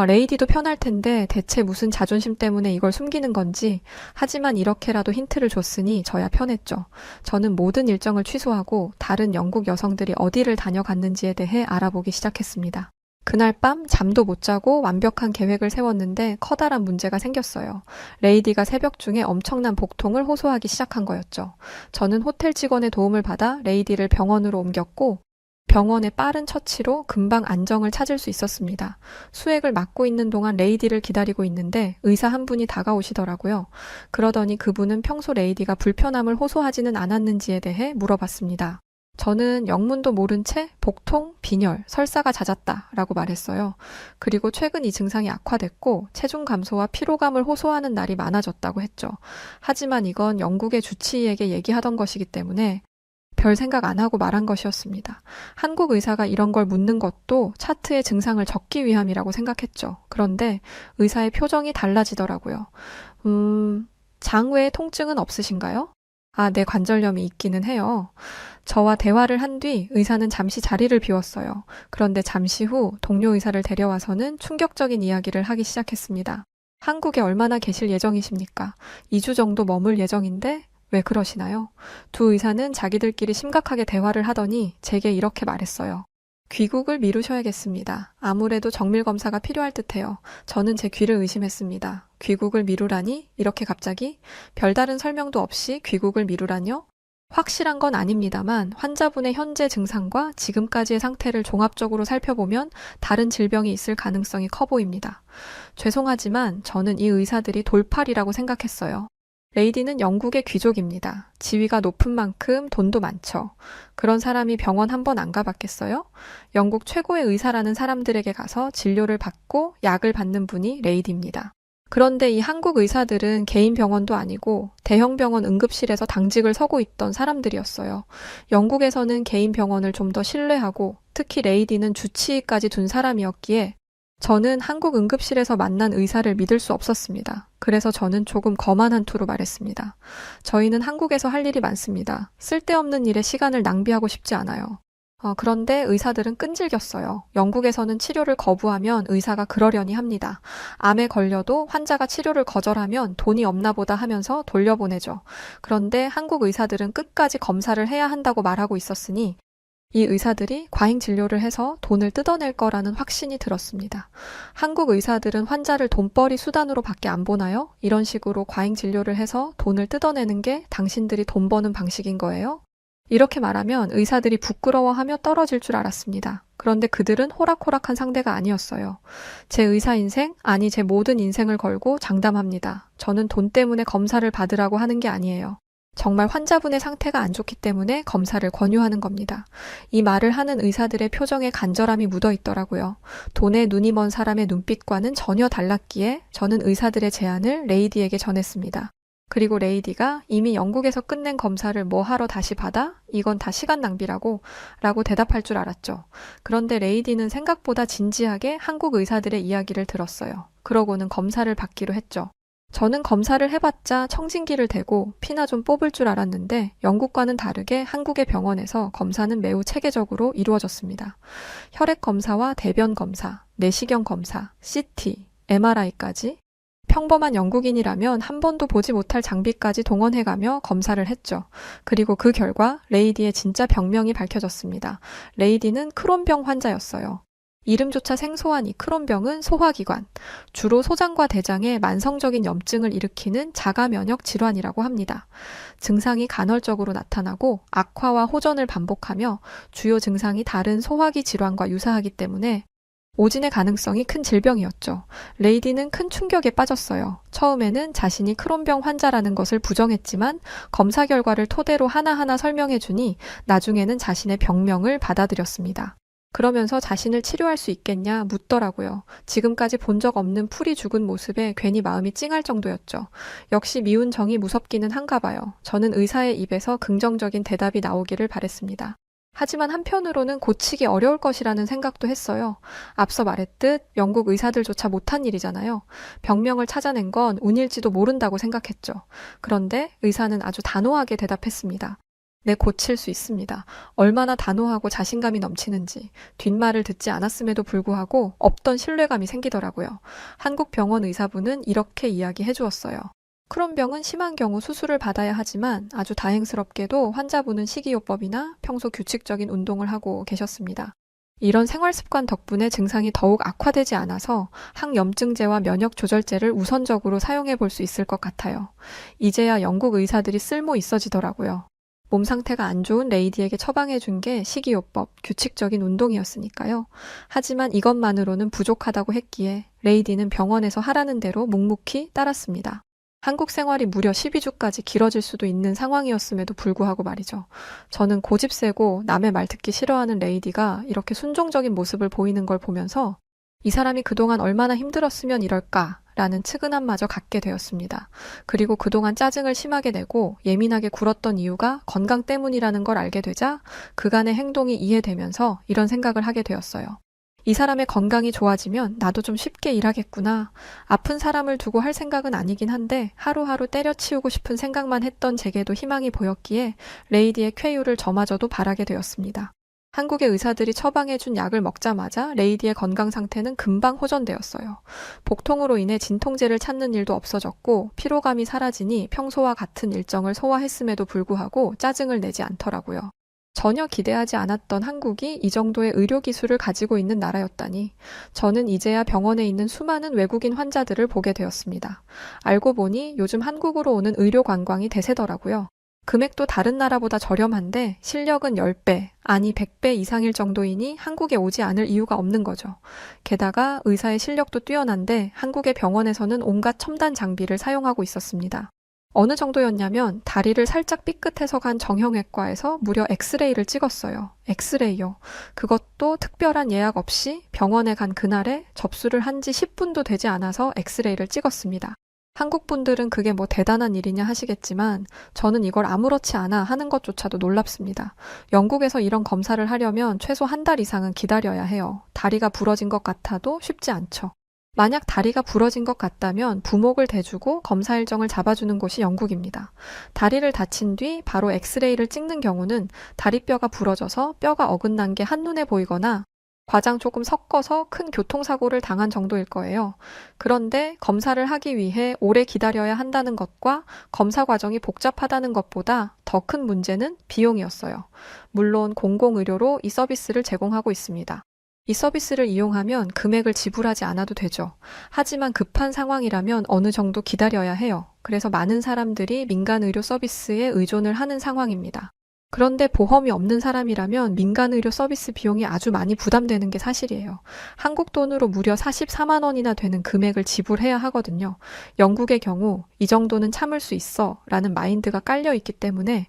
레이디도 편할 텐데 대체 무슨 자존심 때문에 이걸 숨기는 건지. 하지만 이렇게라도 힌트를 줬으니 저야 편했죠. 저는 모든 일정을 취소하고 다른 영국 여성들이 어디를 다녀갔는지에 대해 알아보기 시작했습니다. 그날 밤 잠도 못 자고 완벽한 계획을 세웠는데 커다란 문제가 생겼어요. 레이디가 새벽 중에 엄청난 복통을 호소하기 시작한 거였죠. 저는 호텔 직원의 도움을 받아 레이디를 병원으로 옮겼고 병원의 빠른 처치로 금방 안정을 찾을 수 있었습니다. 수액을 맞고 있는 동안 레이디를 기다리고 있는데 의사 한 분이 다가오시더라고요. 그러더니 그분은 평소 레이디가 불편함을 호소하지는 않았는지에 대해 물어봤습니다. 저는 영문도 모른 채 복통, 빈혈, 설사가 잦았다라고 말했어요. 그리고 최근 이 증상이 악화됐고 체중 감소와 피로감을 호소하는 날이 많아졌다고 했죠. 하지만 이건 영국의 주치의에게 얘기하던 것이기 때문에 별 생각 안 하고 말한 것이었습니다. 한국 의사가 이런 걸 묻는 것도 차트에 증상을 적기 위함이라고 생각했죠. 그런데 의사의 표정이 달라지더라고요. 장 외에 통증은 없으신가요? 아, 네, 관절염이 있기는 해요. 저와 대화를 한 뒤 의사는 잠시 자리를 비웠어요. 그런데 잠시 후 동료 의사를 데려와서는 충격적인 이야기를 하기 시작했습니다. 한국에 얼마나 계실 예정이십니까? 2주 정도 머물 예정인데 왜 그러시나요? 두 의사는 자기들끼리 심각하게 대화를 하더니 제게 이렇게 말했어요. 귀국을 미루셔야겠습니다. 아무래도 정밀 검사가 필요할 듯해요. 저는 제 귀를 의심했습니다. 귀국을 미루라니? 이렇게 갑자기? 별다른 설명도 없이 귀국을 미루라뇨? 확실한 건 아닙니다만 환자분의 현재 증상과 지금까지의 상태를 종합적으로 살펴보면 다른 질병이 있을 가능성이 커 보입니다. 죄송하지만 저는 이 의사들이 돌팔이라고 생각했어요. 레이디는 영국의 귀족입니다. 지위가 높은 만큼 돈도 많죠. 그런 사람이 병원 한 번 안 가봤겠어요? 영국 최고의 의사라는 사람들에게 가서 진료를 받고 약을 받는 분이 레이디입니다. 그런데 이 한국 의사들은 개인 병원도 아니고 대형 병원 응급실에서 당직을 서고 있던 사람들이었어요. 영국에서는 개인 병원을 좀 더 신뢰하고 특히 레이디는 주치의까지 둔 사람이었기에 저는 한국 응급실에서 만난 의사를 믿을 수 없었습니다. 그래서 저는 조금 거만한 투로 말했습니다. 저희는 한국에서 할 일이 많습니다. 쓸데없는 일에 시간을 낭비하고 싶지 않아요. 그런데 의사들은 끈질겼어요. 영국에서는 치료를 거부하면 의사가 그러려니 합니다. 암에 걸려도 환자가 치료를 거절하면 돈이 없나 보다 하면서 돌려보내죠. 그런데 한국 의사들은 끝까지 검사를 해야 한다고 말하고 있었으니 이 의사들이 과잉 진료를 해서 돈을 뜯어낼 거라는 확신이 들었습니다. 한국 의사들은 환자를 돈벌이 수단으로 밖에 안 보나요? 이런 식으로 과잉 진료를 해서 돈을 뜯어내는 게 당신들이 돈 버는 방식인 거예요? 이렇게 말하면 의사들이 부끄러워하며 떨어질 줄 알았습니다. 그런데 그들은 호락호락한 상대가 아니었어요. 제 의사 인생, 아니 제 모든 인생을 걸고 장담합니다. 저는 돈 때문에 검사를 받으라고 하는 게 아니에요. 정말 환자분의 상태가 안 좋기 때문에 검사를 권유하는 겁니다. 이 말을 하는 의사들의 표정에 간절함이 묻어 있더라고요. 돈에 눈이 먼 사람의 눈빛과는 전혀 달랐기에 저는 의사들의 제안을 레이디에게 전했습니다. 그리고 레이디가 이미 영국에서 끝낸 검사를 뭐 하러 다시 받아? 이건 다 시간 낭비라고 라고 대답할 줄 알았죠. 그런데 레이디는 생각보다 진지하게 한국 의사들의 이야기를 들었어요. 그러고는 검사를 받기로 했죠. 저는 검사를 해봤자 청진기를 대고 피나 좀 뽑을 줄 알았는데 영국과는 다르게 한국의 병원에서 검사는 매우 체계적으로 이루어졌습니다. 혈액 검사와 대변 검사, 내시경 검사, CT, MRI까지 평범한 영국인이라면 한 번도 보지 못할 장비까지 동원해가며 검사를 했죠. 그리고 그 결과 레이디의 진짜 병명이 밝혀졌습니다. 레이디는 크론병 환자였어요. 이름조차 생소한 이 크론병은 소화기관, 주로 소장과 대장에 만성적인 염증을 일으키는 자가면역 질환이라고 합니다. 증상이 간헐적으로 나타나고 악화와 호전을 반복하며 주요 증상이 다른 소화기 질환과 유사하기 때문에 오진의 가능성이 큰 질병이었죠. 레이디는 큰 충격에 빠졌어요. 처음에는 자신이 크론병 환자라는 것을 부정했지만 검사 결과를 토대로 하나하나 설명해주니 나중에는 자신의 병명을 받아들였습니다. 그러면서 자신을 치료할 수 있겠냐 묻더라고요. 지금까지 본 적 없는 풀이 죽은 모습에 괜히 마음이 찡할 정도였죠. 역시 미운 정이 무섭기는 한가 봐요. 저는 의사의 입에서 긍정적인 대답이 나오기를 바랬습니다. 하지만 한편으로는 고치기 어려울 것이라는 생각도 했어요. 앞서 말했듯 영국 의사들조차 못한 일이잖아요. 병명을 찾아낸 건 운일지도 모른다고 생각했죠. 그런데 의사는 아주 단호하게 대답했습니다. 네, 고칠 수 있습니다. 얼마나 단호하고 자신감이 넘치는지 뒷말을 듣지 않았음에도 불구하고 없던 신뢰감이 생기더라고요. 한국 병원 의사분은 이렇게 이야기해 주었어요. 크론병은 심한 경우 수술을 받아야 하지만 아주 다행스럽게도 환자분은 식이요법이나 평소 규칙적인 운동을 하고 계셨습니다. 이런 생활 습관 덕분에 증상이 더욱 악화되지 않아서 항염증제와 면역조절제를 우선적으로 사용해 볼 수 있을 것 같아요. 이제야 영국 의사들이 쓸모 있어지더라고요. 몸 상태가 안 좋은 레이디에게 처방해준 게 식이요법, 규칙적인 운동이었으니까요. 하지만 이것만으로는 부족하다고 했기에 레이디는 병원에서 하라는 대로 묵묵히 따랐습니다. 한국 생활이 무려 12주까지 길어질 수도 있는 상황이었음에도 불구하고 말이죠. 저는 고집 세고 남의 말 듣기 싫어하는 레이디가 이렇게 순종적인 모습을 보이는 걸 보면서 이 사람이 그동안 얼마나 힘들었으면 이럴까라는 측은함마저 갖게 되었습니다. 그리고 그동안 짜증을 심하게 내고 예민하게 굴었던 이유가 건강 때문이라는 걸 알게 되자 그간의 행동이 이해되면서 이런 생각을 하게 되었어요. 이 사람의 건강이 좋아지면 나도 좀 쉽게 일하겠구나. 아픈 사람을 두고 할 생각은 아니긴 한데 하루하루 때려치우고 싶은 생각만 했던 제게도 희망이 보였기에 레이디의 쾌유를 저마저도 바라게 되었습니다. 한국의 의사들이 처방해준 약을 먹자마자 레이디의 건강 상태는 금방 호전되었어요. 복통으로 인해 진통제를 찾는 일도 없어졌고 피로감이 사라지니 평소와 같은 일정을 소화했음에도 불구하고 짜증을 내지 않더라고요. 전혀 기대하지 않았던 한국이 이 정도의 의료 기술을 가지고 있는 나라였다니 저는 이제야 병원에 있는 수많은 외국인 환자들을 보게 되었습니다. 알고 보니 요즘 한국으로 오는 의료 관광이 대세더라고요. 금액도 다른 나라보다 저렴한데 실력은 10배, 아니 100배 이상일 정도이니 한국에 오지 않을 이유가 없는 거죠. 게다가 의사의 실력도 뛰어난데 한국의 병원에서는 온갖 첨단 장비를 사용하고 있었습니다. 어느 정도였냐면 다리를 살짝 삐끗해서 간 정형외과에서 무려 엑스레이를 찍었어요. 엑스레이요. 그것도 특별한 예약 없이 병원에 간 그날에 접수를 한 지 10분도 되지 않아서 엑스레이를 찍었습니다. 한국 분들은 그게 뭐 대단한 일이냐 하시겠지만 저는 이걸 아무렇지 않아 하는 것조차도 놀랍습니다. 영국에서 이런 검사를 하려면 최소 한 달 이상은 기다려야 해요. 다리가 부러진 것 같아도 쉽지 않죠. 만약 다리가 부러진 것 같다면 부목을 대주고 검사 일정을 잡아주는 곳이 영국입니다. 다리를 다친 뒤 바로 엑스레이를 찍는 경우는 다리뼈가 부러져서 뼈가 어긋난 게 한눈에 보이거나 과장 조금 섞어서 큰 교통사고를 당한 정도일 거예요. 그런데 검사를 하기 위해 오래 기다려야 한다는 것과 검사 과정이 복잡하다는 것보다 더 큰 문제는 비용이었어요. 물론 공공의료로 이 서비스를 제공하고 있습니다. 이 서비스를 이용하면 금액을 지불하지 않아도 되죠. 하지만 급한 상황이라면 어느 정도 기다려야 해요. 그래서 많은 사람들이 민간 의료 서비스에 의존을 하는 상황입니다. 그런데 보험이 없는 사람이라면 민간 의료 서비스 비용이 아주 많이 부담되는 게 사실이에요. 한국 돈으로 무려 44만 원이나 되는 금액을 지불해야 하거든요. 영국의 경우 이 정도는 참을 수 있어 라는 마인드가 깔려 있기 때문에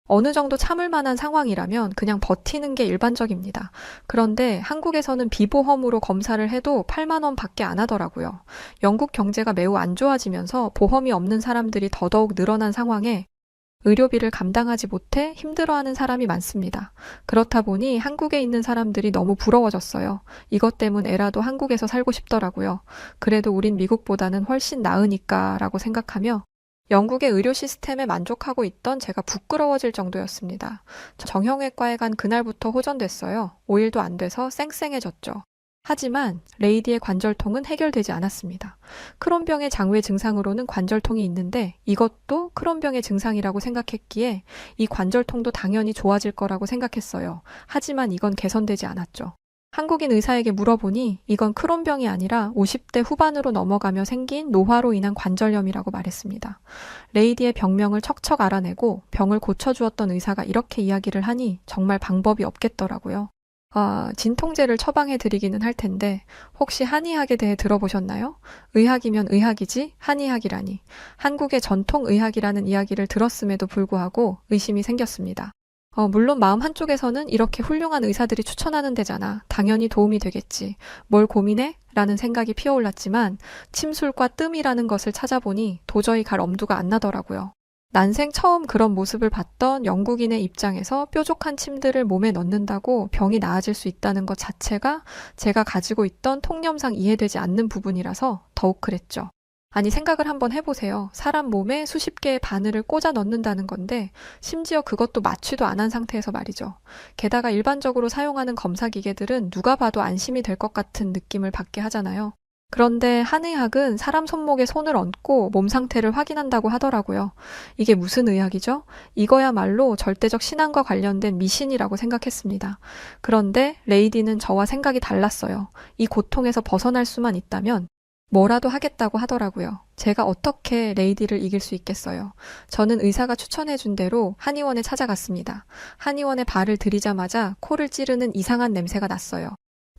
어느 정도 참을 만한 상황이라면 그냥 버티는 게 일반적입니다. 그런데 한국에서는 비보험으로 검사를 해도 8만 원 밖에 안 하더라고요. 영국 경제가 매우 안 좋아지면서 보험이 없는 사람들이 더더욱 늘어난 상황에 의료비를 감당하지 못해 힘들어하는 사람이 많습니다. 그렇다 보니 한국에 있는 사람들이 너무 부러워졌어요. 이것 때문에라도 한국에서 살고 싶더라고요. 그래도 우린 미국보다는 훨씬 나으니까 라고 생각하며 영국의 의료 시스템에 만족하고 있던 제가 부끄러워질 정도였습니다. 정형외과에 간 그날부터 호전됐어요. 5일도 안 돼서 쌩쌩해졌죠. 하지만 레이디의 관절통은 해결되지 않았습니다. 크론병의 장외 증상으로는 관절통이 있는데 이것도 크론병의 증상이라고 생각했기에 이 관절통도 당연히 좋아질 거라고 생각했어요. 하지만 이건 개선되지 않았죠. 한국인 의사에게 물어보니 이건 크론병이 아니라 50대 후반으로 넘어가며 생긴 노화로 인한 관절염이라고 말했습니다. 레이디의 병명을 척척 알아내고 병을 고쳐주었던 의사가 이렇게 이야기를 하니 정말 방법이 없겠더라고요. 진통제를 처방해드리기는 할 텐데 혹시 한의학에 대해 들어보셨나요? 의학이면 의학이지 한의학이라니. 한국의 전통의학이라는 이야기를 들었음에도 불구하고 의심이 생겼습니다. 물론 마음 한쪽에서는 이렇게 훌륭한 의사들이 추천하는 데잖아. 당연히 도움이 되겠지. 뭘 고민해? 라는 생각이 피어올랐지만 침술과 뜸이라는 것을 찾아보니 도저히 갈 엄두가 안 나더라고요. 난생 처음 그런 모습을 봤던 영국인의 입장에서 뾰족한 침들을 몸에 넣는다고 병이 나아질 수 있다는 것 자체가 제가 가지고 있던 통념상 이해되지 않는 부분이라서 더욱 그랬죠. 아니 생각을 한번 해보세요. 사람 몸에 수십 개의 바늘을 꽂아 넣는다는 건데 심지어 그것도 마취도 안 한 상태에서 말이죠. 게다가 일반적으로 사용하는 검사 기계들은 누가 봐도 안심이 될 것 같은 느낌을 받게 하잖아요. 그런데 한의학은 사람 손목에 손을 얹고 몸 상태를 확인한다고 하더라고요. 이게 무슨 의학이죠? 이거야말로 절대적 신앙과 관련된 미신이라고 생각했습니다. 그런데 레이디는 저와 생각이 달랐어요. 이 고통에서 벗어날 수만 있다면 뭐라도 하겠다고 하더라고요. 제가 어떻게 레이디를 이길 수 있겠어요. 저는 의사가 추천해준 대로 한의원에 찾아갔습니다. 한의원에 발을 들이자마자 코를 찌르는 이상한 냄새가 났어요.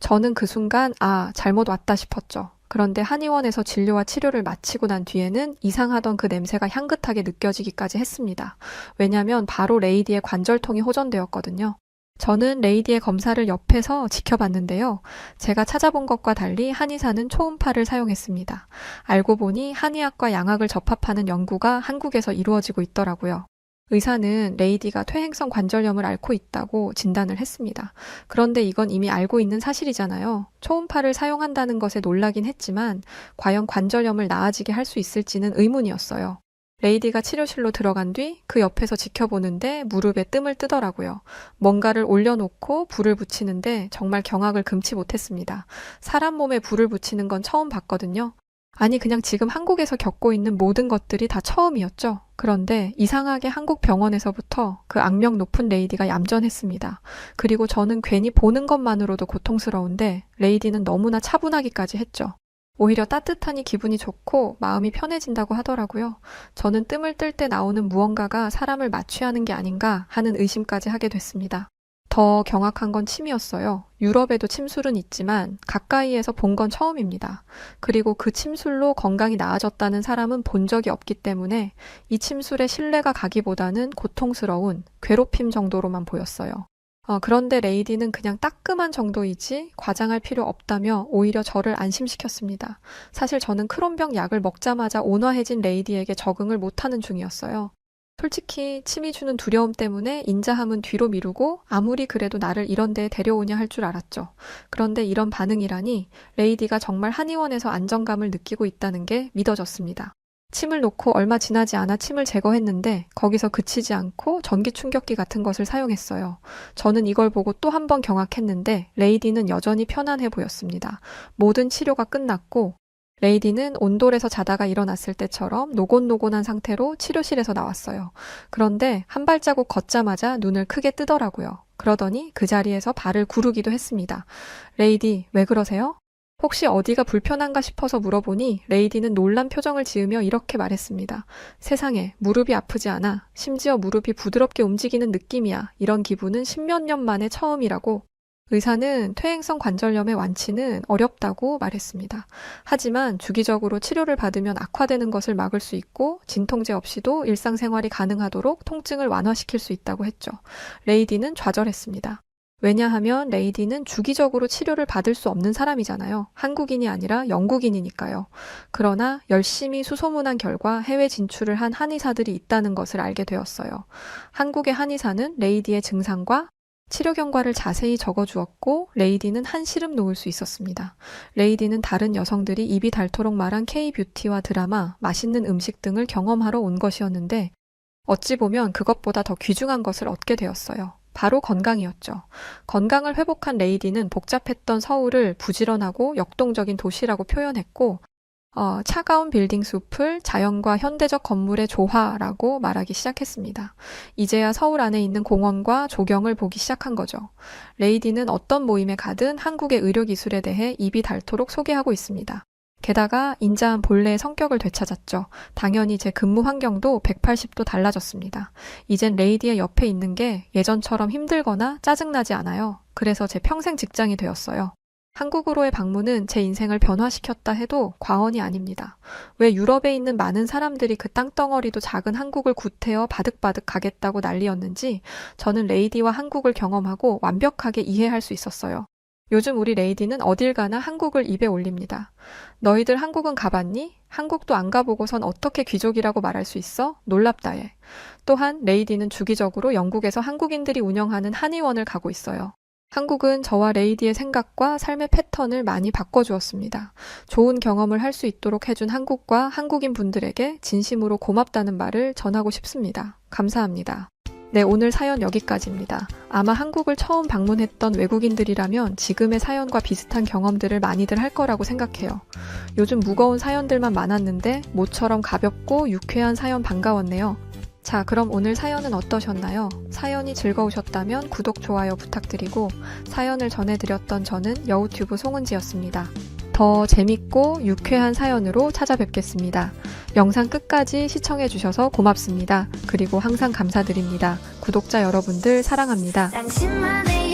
저는 그 순간 잘못 왔다 싶었죠. 그런데 한의원에서 진료와 치료를 마치고 난 뒤에는 이상하던 그 냄새가 향긋하게 느껴지기까지 했습니다. 왜냐면 바로 레이디의 관절통이 호전되었거든요. 저는 레이디의 검사를 옆에서 지켜봤는데요. 제가 찾아본 것과 달리 한의사는 초음파를 사용했습니다. 알고 보니 한의학과 양학을 접합하는 연구가 한국에서 이루어지고 있더라고요. 의사는 레이디가 퇴행성 관절염을 앓고 있다고 진단을 했습니다. 그런데 이건 이미 알고 있는 사실이잖아요. 초음파를 사용한다는 것에 놀라긴 했지만 과연 관절염을 나아지게 할 수 있을지는 의문이었어요. 레이디가 치료실로 들어간 뒤 그 옆에서 지켜보는데 무릎에 뜸을 뜨더라고요. 뭔가를 올려놓고 불을 붙이는데 정말 경악을 금치 못했습니다. 사람 몸에 불을 붙이는 건 처음 봤거든요. 아니 그냥 지금 한국에서 겪고 있는 모든 것들이 다 처음이었죠. 그런데 이상하게 한국 병원에서부터 그 악명 높은 레이디가 얌전했습니다. 그리고 저는 괜히 보는 것만으로도 고통스러운데 레이디는 너무나 차분하기까지 했죠. 오히려 따뜻하니 기분이 좋고 마음이 편해진다고 하더라고요. 저는 뜸을 뜰 때 나오는 무언가가 사람을 마취하는 게 아닌가 하는 의심까지 하게 됐습니다. 더 경악한 건 침이었어요. 유럽에도 침술은 있지만 가까이에서 본 건 처음입니다. 그리고 그 침술로 건강이 나아졌다는 사람은 본 적이 없기 때문에 이 침술에 신뢰가 가기보다는 고통스러운 괴롭힘 정도로만 보였어요. 그런데 레이디는 그냥 따끔한 정도이지 과장할 필요 없다며 오히려 저를 안심시켰습니다. 사실 저는 크론병 약을 먹자마자 온화해진 레이디에게 적응을 못하는 중이었어요. 솔직히 침이 주는 두려움 때문에 인자함은 뒤로 미루고 아무리 그래도 나를 이런 데에 데려오냐 할 줄 알았죠. 그런데 이런 반응이라니 레이디가 정말 한의원에서 안정감을 느끼고 있다는 게 믿어졌습니다. 침을 놓고 얼마 지나지 않아 침을 제거했는데 거기서 그치지 않고 전기 충격기 같은 것을 사용했어요. 저는 이걸 보고 또 한 번 경악했는데 레이디는 여전히 편안해 보였습니다. 모든 치료가 끝났고 레이디는 온돌에서 자다가 일어났을 때처럼 노곤노곤한 상태로 치료실에서 나왔어요. 그런데 한 발자국 걷자마자 눈을 크게 뜨더라고요. 그러더니 그 자리에서 발을 구르기도 했습니다. 레이디, 왜 그러세요? 혹시 어디가 불편한가 싶어서 물어보니 레이디는 놀란 표정을 지으며 이렇게 말했습니다. 세상에, 무릎이 아프지 않아. 심지어 무릎이 부드럽게 움직이는 느낌이야. 이런 기분은 십몇 년 만에 처음이라고. 의사는 퇴행성 관절염의 완치는 어렵다고 말했습니다. 하지만 주기적으로 치료를 받으면 악화되는 것을 막을 수 있고 진통제 없이도 일상생활이 가능하도록 통증을 완화시킬 수 있다고 했죠. 레이디는 좌절했습니다. 왜냐하면 레이디는 주기적으로 치료를 받을 수 없는 사람이잖아요. 한국인이 아니라 영국인이니까요. 그러나 열심히 수소문한 결과 해외 진출을 한 한의사들이 있다는 것을 알게 되었어요. 한국의 한의사는 레이디의 증상과 치료 경과를 자세히 적어주었고 레이디는 한시름 놓을 수 있었습니다. 레이디는 다른 여성들이 입이 닳도록 말한 K-뷰티와 드라마, 맛있는 음식 등을 경험하러 온 것이었는데 어찌 보면 그것보다 더 귀중한 것을 얻게 되었어요. 바로 건강이었죠. 건강을 회복한 레이디는 복잡했던 서울을 부지런하고 역동적인 도시라고 표현했고 차가운 빌딩 숲을 자연과 현대적 건물의 조화라고 말하기 시작했습니다. 이제야 서울 안에 있는 공원과 조경을 보기 시작한 거죠. 레이디는 어떤 모임에 가든 한국의 의료기술에 대해 입이 닳도록 소개하고 있습니다. 게다가 인자한 본래의 성격을 되찾았죠. 당연히 제 근무 환경도 180도 달라졌습니다. 이젠 레이디의 옆에 있는 게 예전처럼 힘들거나 짜증나지 않아요. 그래서 제 평생 직장이 되었어요. 한국으로의 방문은 제 인생을 변화시켰다 해도 과언이 아닙니다. 왜 유럽에 있는 많은 사람들이 그 땅덩어리도 작은 한국을 구태여 바득바득 가겠다고 난리였는지 저는 레이디와 한국을 경험하고 완벽하게 이해할 수 있었어요. 요즘 우리 레이디는 어딜 가나 한국을 입에 올립니다. 너희들 한국은 가봤니? 한국도 안 가보고선 어떻게 귀족이라고 말할 수 있어? 놀랍다 해. 또한 레이디는 주기적으로 영국에서 한국인들이 운영하는 한의원을 가고 있어요. 한국은 저와 레이디의 생각과 삶의 패턴을 많이 바꿔주었습니다. 좋은 경험을 할 수 있도록 해준 한국과 한국인 분들에게 진심으로 고맙다는 말을 전하고 싶습니다. 감사합니다. 네, 오늘 사연 여기까지입니다. 아마 한국을 처음 방문했던 외국인들이라면 지금의 사연과 비슷한 경험들을 많이들 할 거라고 생각해요. 요즘 무거운 사연들만 많았는데 모처럼 가볍고 유쾌한 사연 반가웠네요. 자, 그럼 오늘 사연은 어떠셨나요? 사연이 즐거우셨다면 구독, 좋아요 부탁드리고 사연을 전해드렸던 저는 여우튜브 송은지였습니다. 더 재밌고 유쾌한 사연으로 찾아뵙겠습니다. 영상 끝까지 시청해주셔서 고맙습니다. 그리고 항상 감사드립니다. 구독자 여러분들 사랑합니다. 당신만의